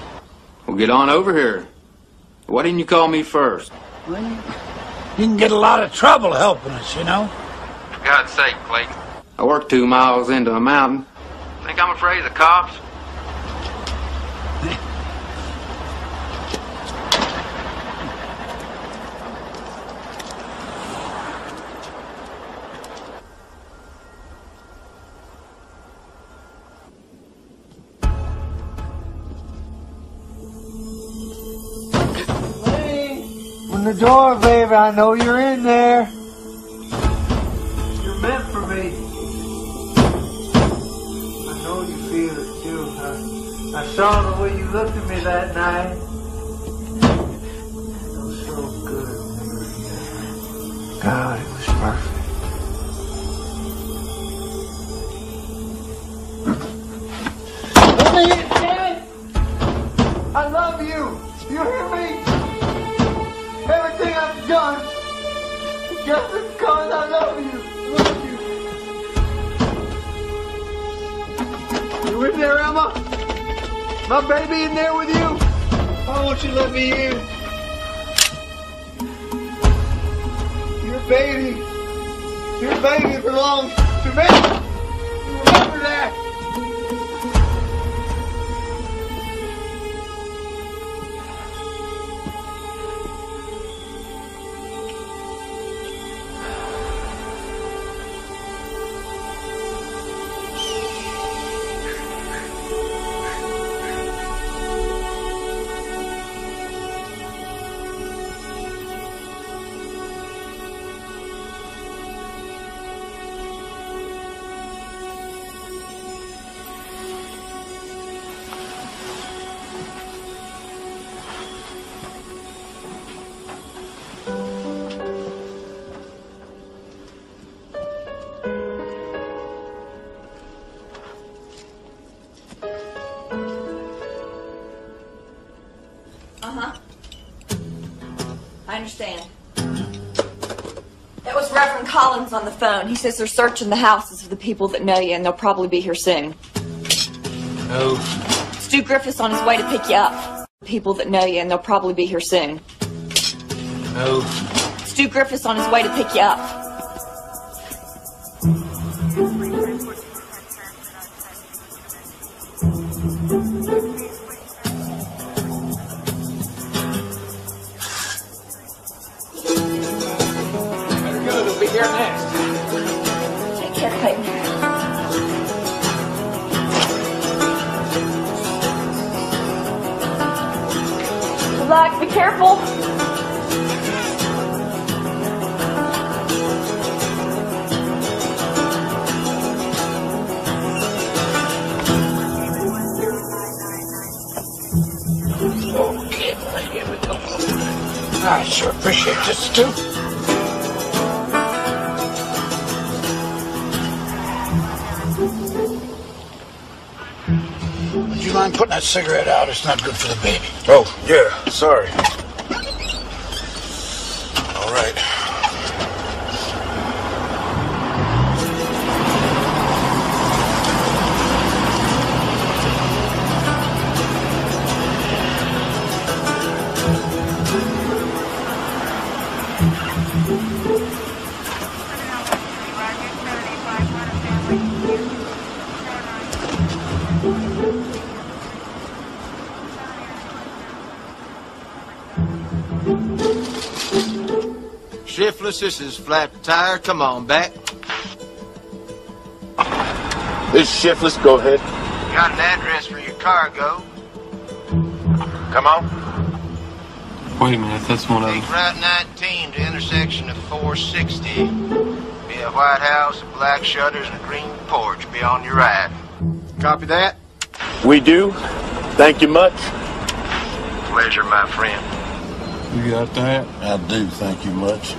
Well, get on over here. Why didn't you call me first? Well, you can get a lot of trouble helping us, you know. For God's sake, Clayton. I work 2 miles into a mountain. Think I'm afraid of the cops? Open the door, baby. I know you're in there. You're meant for me. I know you feel it too. I saw the way you looked at me that night. It was so good when we were together. God, it was perfect. I love you. You hear me? Everything I've done, just because I love you. You in there, Emma? My baby in there with you? I want you to let me in. Your baby belongs to me. Remember that. understand. That was Reverend Collins on the phone. He says they're searching the houses of the people that know you, and they'll probably be here soon. No. Stu Griffith's on his way to pick you up. People that know you, and they'll probably be here soon. No. Stu Griffith's on his way to pick you up. Better go, they'll be here next. Take care, Clayton. Good luck. Be careful. Okay, here we go. I sure appreciate this, Stu. Would you mind putting that cigarette out? It's not good for the baby. Oh, yeah, sorry. All right. Shiftless, this is Flat Tire. Come on, back. This is Shiftless. Go ahead. Got an address for your cargo. Come on. Wait a minute, that's one of them. Take Route 19 to intersection of 460. Be a white house, black shutters, and a green porch. Be on your right. Copy that? We do. Thank you much. Pleasure, my friend. You got that? I do. Thank you much.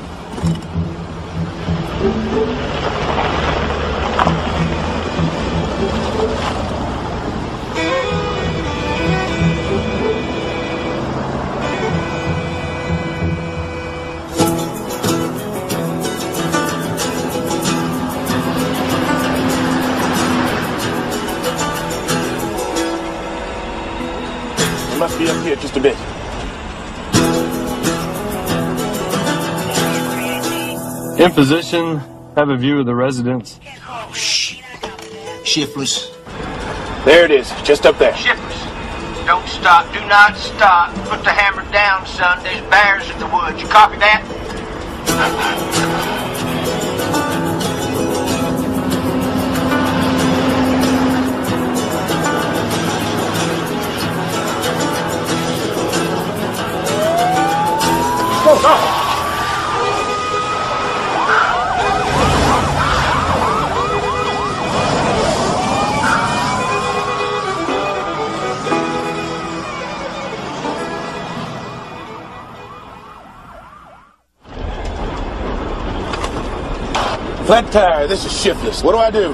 It must be up here just a bit. In position, have a view of the residence. Oh, shit. Shiftless. There it is, just up there. Shiftless. Don't stop. Do not stop. Put the hammer down, son. There's bears in the woods. You copy that? Oh. Flat Tire, this is Shiftless. What do I do?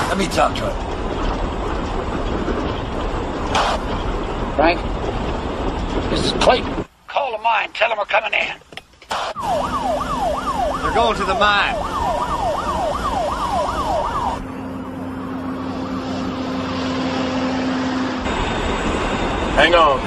Let me talk to him. Frank? This is Clayton. Call the mine. Tell them we're coming in. They're going to the mine. Hang on.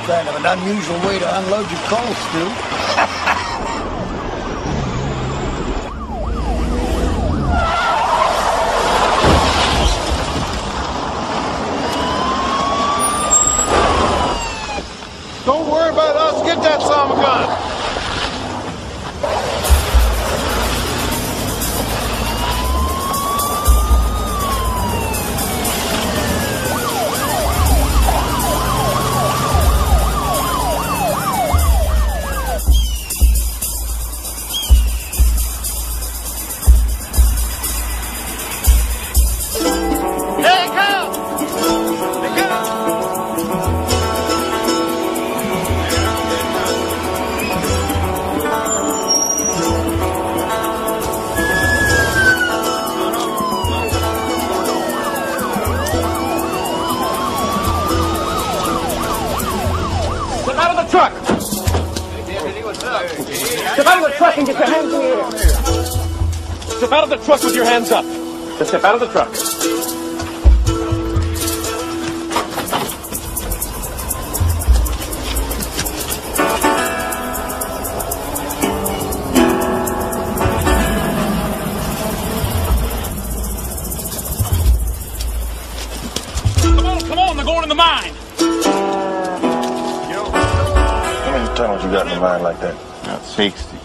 Kind of an unusual way to unload your coal, Stu. Don't worry about us. Get that son of a gun. your hands in the air. Step out of the truck with your hands up. Just step out of the truck. Come on, they're going in the mine. How many tunnels you got in the mind like that? About 60.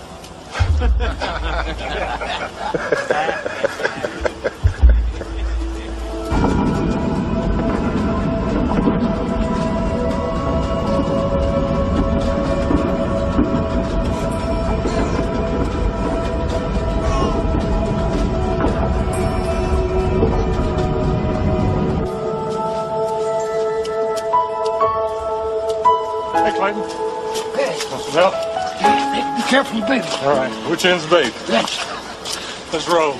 Hey, Clayton. Hey. Want some help? Be careful, baby. All right. Which end's the bait? Let's roll.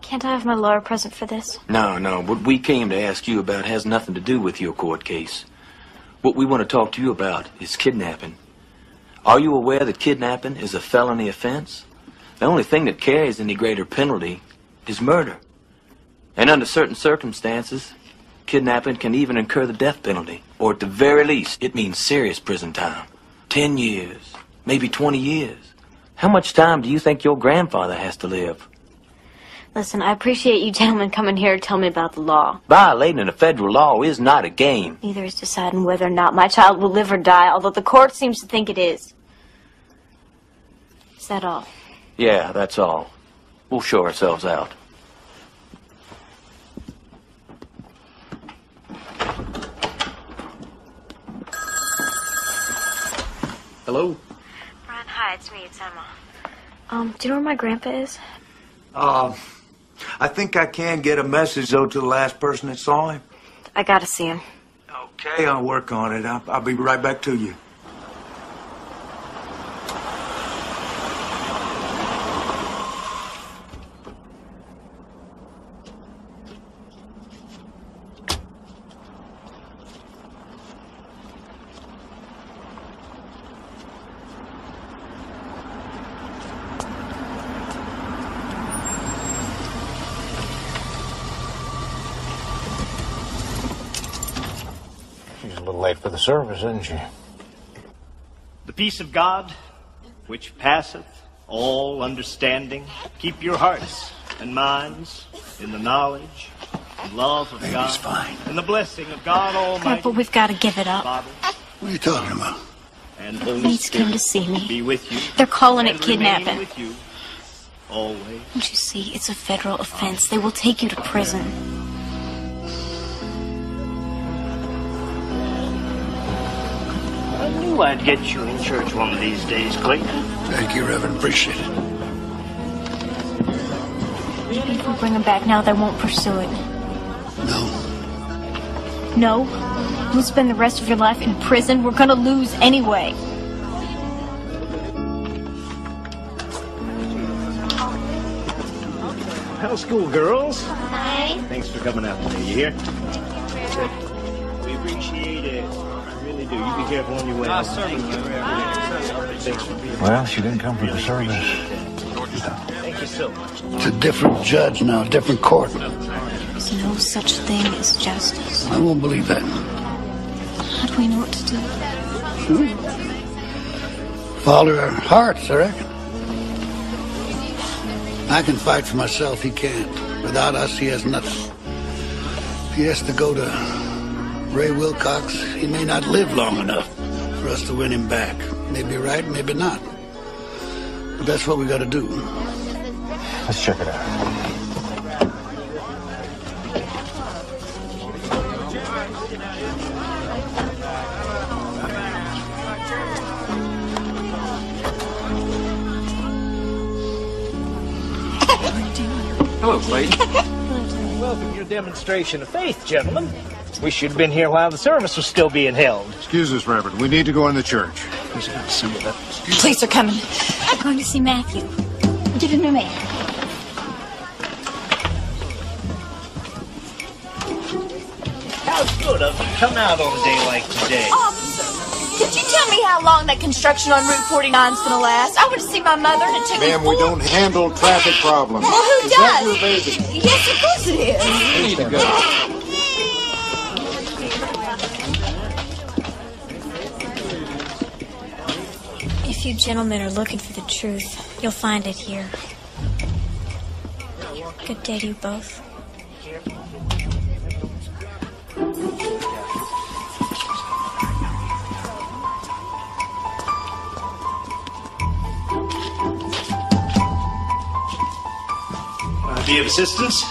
Can't I have my lawyer present for this? No. What we came to ask you about has nothing to do with your court case. What we want to talk to you about is kidnapping. Are you aware that kidnapping is a felony offense? The only thing that carries any greater penalty is murder. And under certain circumstances, kidnapping can even incur the death penalty. Or at the very least, it means serious prison time. 10 years, maybe 20 years. How much time do you think your grandfather has to live? Listen, I appreciate you gentlemen coming here to tell me about the law. Violating a federal law is not a game. Neither is deciding whether or not my child will live or die, although the court seems to think it is. Is that all? Yeah, that's all. We'll show ourselves out. Hello? Ron, hi, it's me, it's Emma. Do you know where my grandpa is? I think I can get a message, though, to the last person that saw him. I gotta see him. Okay, I'll work on it. I'll be right back to you. She's a little late for the service, isn't she? The peace of God, which passeth all understanding, keep your hearts and minds in the knowledge and love of God and the blessing of God Almighty. Grandpa, we've got to give it up. Father, What are you talking about? and Holy Police Spirit came to see me. be with you. They're calling and it kidnapping. remain with you always. Don't you see? It's a federal offense. They will take you to prison. I knew I'd get you in church one of these days, Clayton. Thank you, Reverend. Appreciate it. Maybe if we bring him back now, they won't pursue it. No. No? You'll spend the rest of your life in prison. We're gonna lose anyway. How's school, girls? Hi. Thanks for coming out today. You hear? We appreciate it. I really do. You be careful on your way. Thanks for being here. Well, she didn't come for the service. Thank you so much. It's a different judge now, a different court. There's no such thing as justice. I won't believe that. How do we know what to do? Follow our hearts, I reckon. I can fight for myself, he can't. Without us, he has nothing. If he has to go to Ray Wilcox, he may not live long enough for us to win him back. Maybe right, maybe not. But that's what we got to do. Let's check it out. Hello, Clayton. Welcome your demonstration of faith, gentlemen. We should have been here while the service was still being held. Excuse us, Reverend. We need to go in the church. Police are coming. I'm going to see Matthew. Get a new man. come out on a day like today? Officer, could you tell me how long that construction on Route 49 is going to last? I want to see my mother, and it took me Ma'am, we don't handle traffic problems. Well, who Is does? that your baby? Yes, of course it is. You need to go. If you gentlemen are looking for the truth, you'll find it here. Good day to you both. Be of assistance?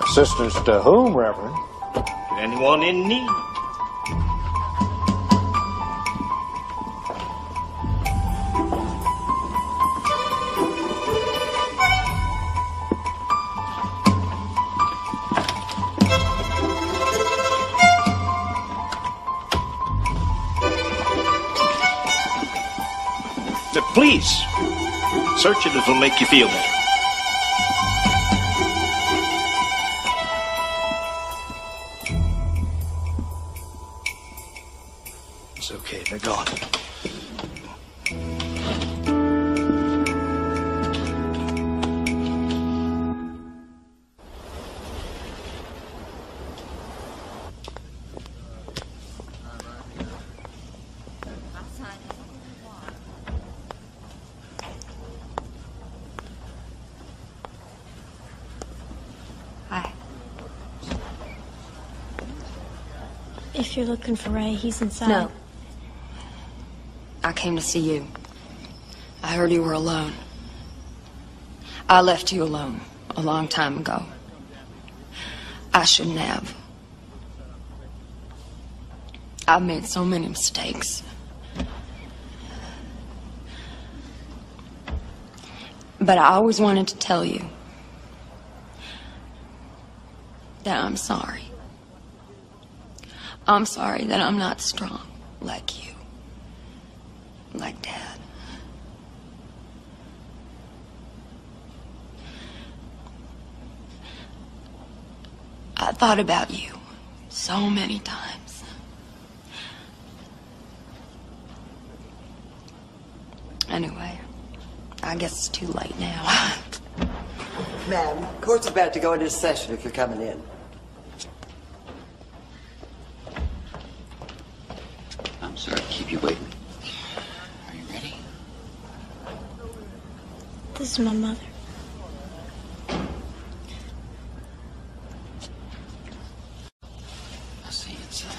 Assistance to whom, Reverend? Anyone in need? Please, search it. It'll make you feel better. It's okay, they're gone. If you're looking for Ray, he's inside. No. I came to see you. I heard you were alone. I left you alone a long time ago. I shouldn't have. I've made so many mistakes. But I always wanted to tell you that I'm sorry. I'm sorry that I'm not strong like you, like Dad. I thought about you so many times. Anyway, I guess it's too late now. Ma'am, court's about to go into session if you're coming in. I'm sorry to keep you waiting. Are you ready? This is my mother. I'll see you inside.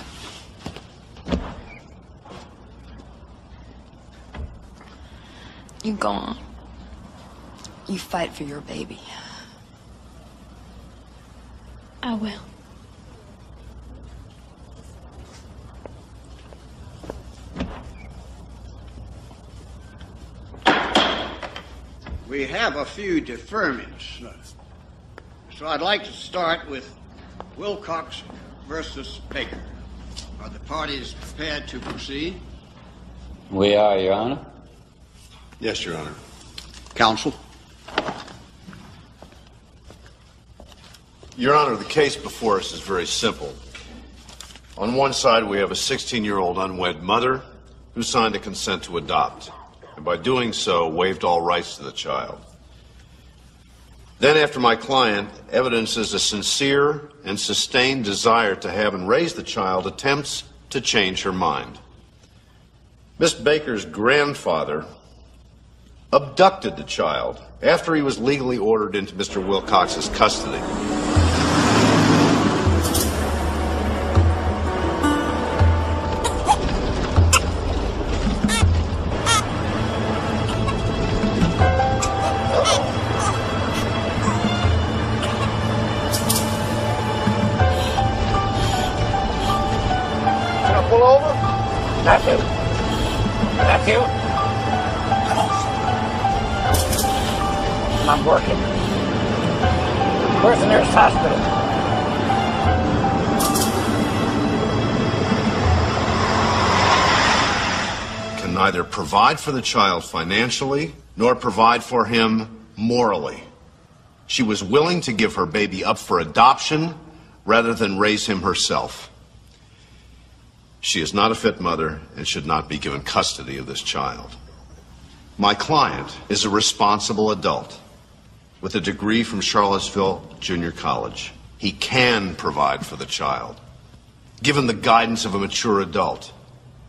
You go on. You fight for your baby. I will. We have a few deferments, so I'd like to start with Wilcox versus Baker. Are the parties prepared to proceed? We are, Your Honor. Yes, Your Honor. Counsel? Your Honor, the case before us is very simple. On one side, we have a 16-year-old unwed mother who signed a consent to adopt, and by doing so, waived all rights to the child. Then, after my client evidences a sincere and sustained desire to have and raise the child, attempts to change her mind. Miss Baker's grandfather abducted the child after he was legally ordered into Mr. Wilcox's custody. Pull over? That's you. That's you. I'm working. Where's the nearest hospital? Can neither provide for the child financially nor provide for him morally. She was willing to give her baby up for adoption rather than raise him herself. She is not a fit mother and should not be given custody of this child. My client is a responsible adult with a degree from Charlottesville Junior College. He can provide for the child, given the guidance of a mature adult,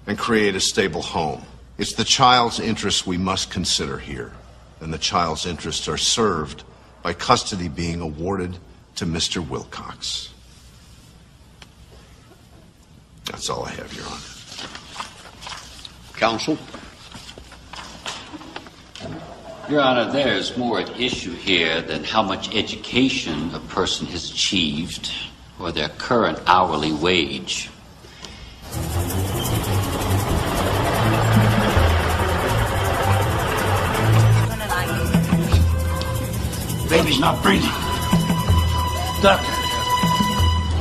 and create a stable home. It's the child's interests we must consider here, and the child's interests are served by custody being awarded to Mr. Wilcox. That's all I have, Your Honor. Counsel? Your Honor, there's more at issue here than how much education a person has achieved or their current hourly wage. Baby's not breathing. Doctor,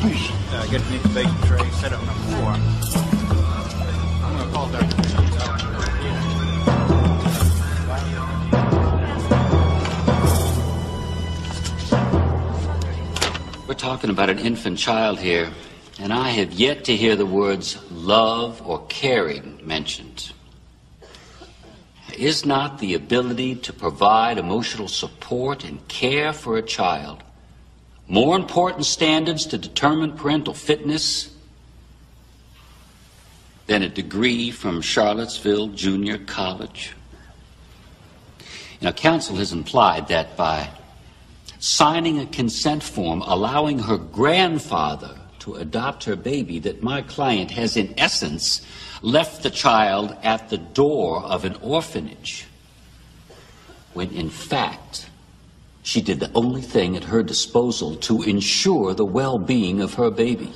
please. Get an intubation tray set up number 4. I'm going to call Dr. We're talking about an infant child here, and I have yet to hear the words love or caring mentioned. Is not the ability to provide emotional support and care for a child more important standards to determine parental fitness than a degree from Charlottesville Junior College? Now, counsel has implied that by signing a consent form allowing her grandfather to adopt her baby, that my client has in essence left the child at the door of an orphanage, when in fact she did the only thing at her disposal to ensure the well-being of her baby.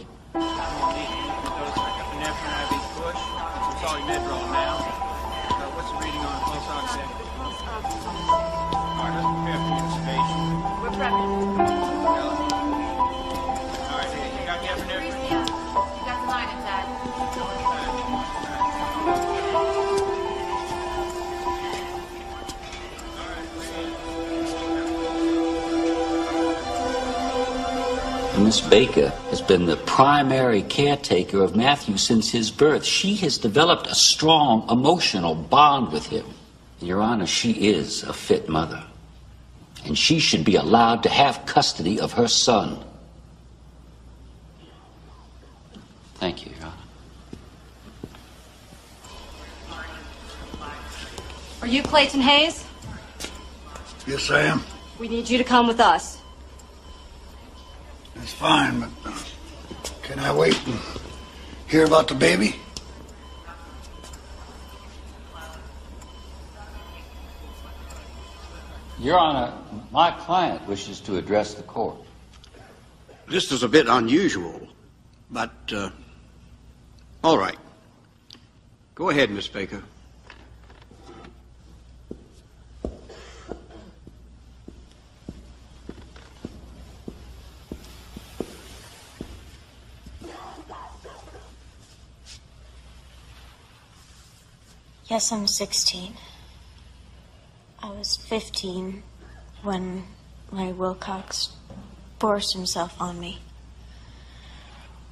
Miss Baker has been the primary caretaker of Matthew since his birth. She has developed a strong emotional bond with him. Your Honor, she is a fit mother, and she should be allowed to have custody of her son. Thank you, Your Honor. Are you Clayton Hayes? Yes, I am. We need you to come with us. That's fine, but can I wait and hear about the baby? Your Honor, my client wishes to address the court. This is a bit unusual, but, all right. Go ahead, Miss Baker. Yes, I'm 16. I was 15 when Larry Wilcox forced himself on me,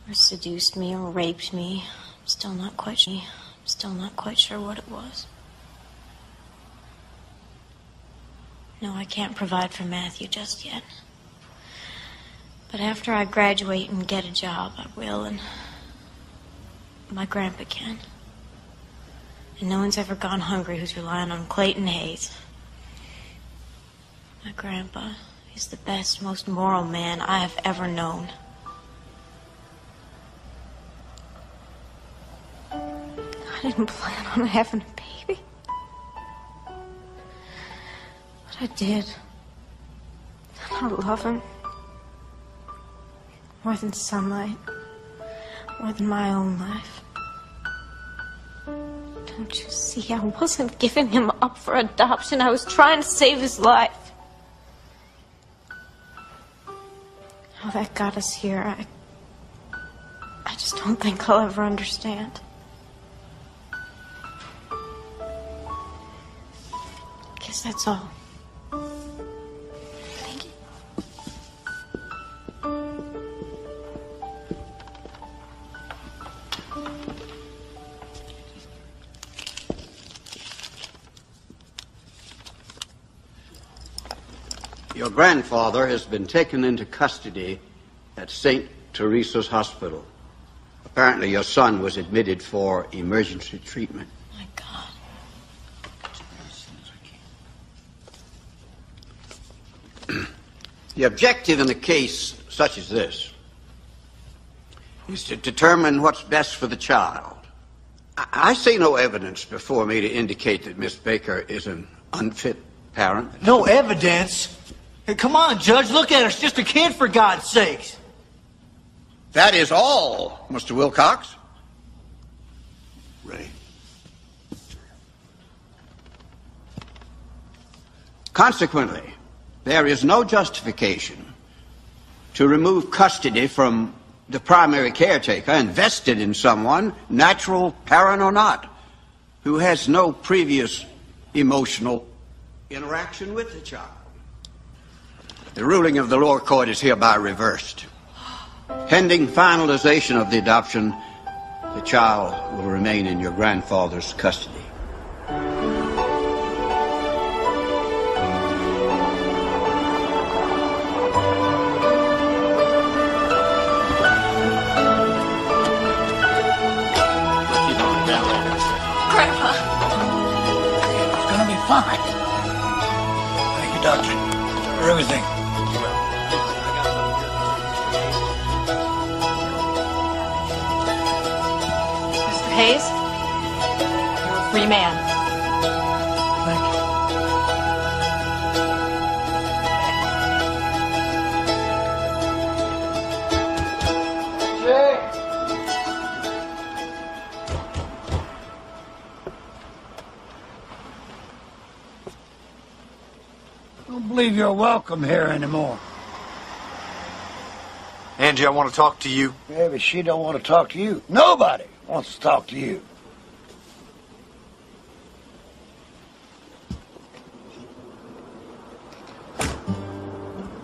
or seduced me, or raped me. I'm still not quite sure what it was. No, I can't provide for Matthew just yet. But after I graduate and get a job, I will, and my grandpa can. And no one's ever gone hungry who's relying on Clayton Hayes. My grandpa is the best, most moral man I have ever known. I didn't plan on having a baby. But I did. And I love him. More than sunlight. More than my own life. Don't you see? I wasn't giving him up for adoption. I was trying to save his life. How that got us here, I just don't think I'll ever understand. Guess that's all. Thank you. Your grandfather has been taken into custody at St. Teresa's Hospital. Apparently your son was admitted for emergency treatment. My God. The objective in a case such as this is to determine what's best for the child. I see no evidence before me to indicate that Miss Baker is an unfit parent. No evidence? Hey, come on, Judge, look at her. She's just a kid, for God's sakes. That is all, Mr. Wilcox. Ray. Consequently, there is no justification to remove custody from the primary caretaker invested in someone, natural parent or not, who has no previous emotional interaction with the child. The ruling of the lower court is hereby reversed. Pending finalization of the adoption, the child will remain in your grandfather's custody. Grandpa. It's gonna be fine. Thank you, Doctor, for everything. Mr. Hayes, you're a free man. I don't believe you're welcome here anymore. Angie, I want to talk to you. Yeah, but she don't want to talk to you. Nobody wants to talk to you.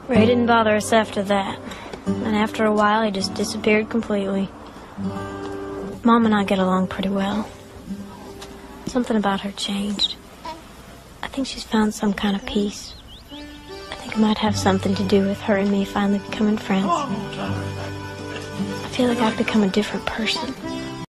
Ray didn't bother us after that. And after a while, he just disappeared completely. Mom and I get along pretty well. Something about her changed. I think she's found some kind of peace. I think it might have something to do with her and me finally becoming friends. I feel like I've become a different person.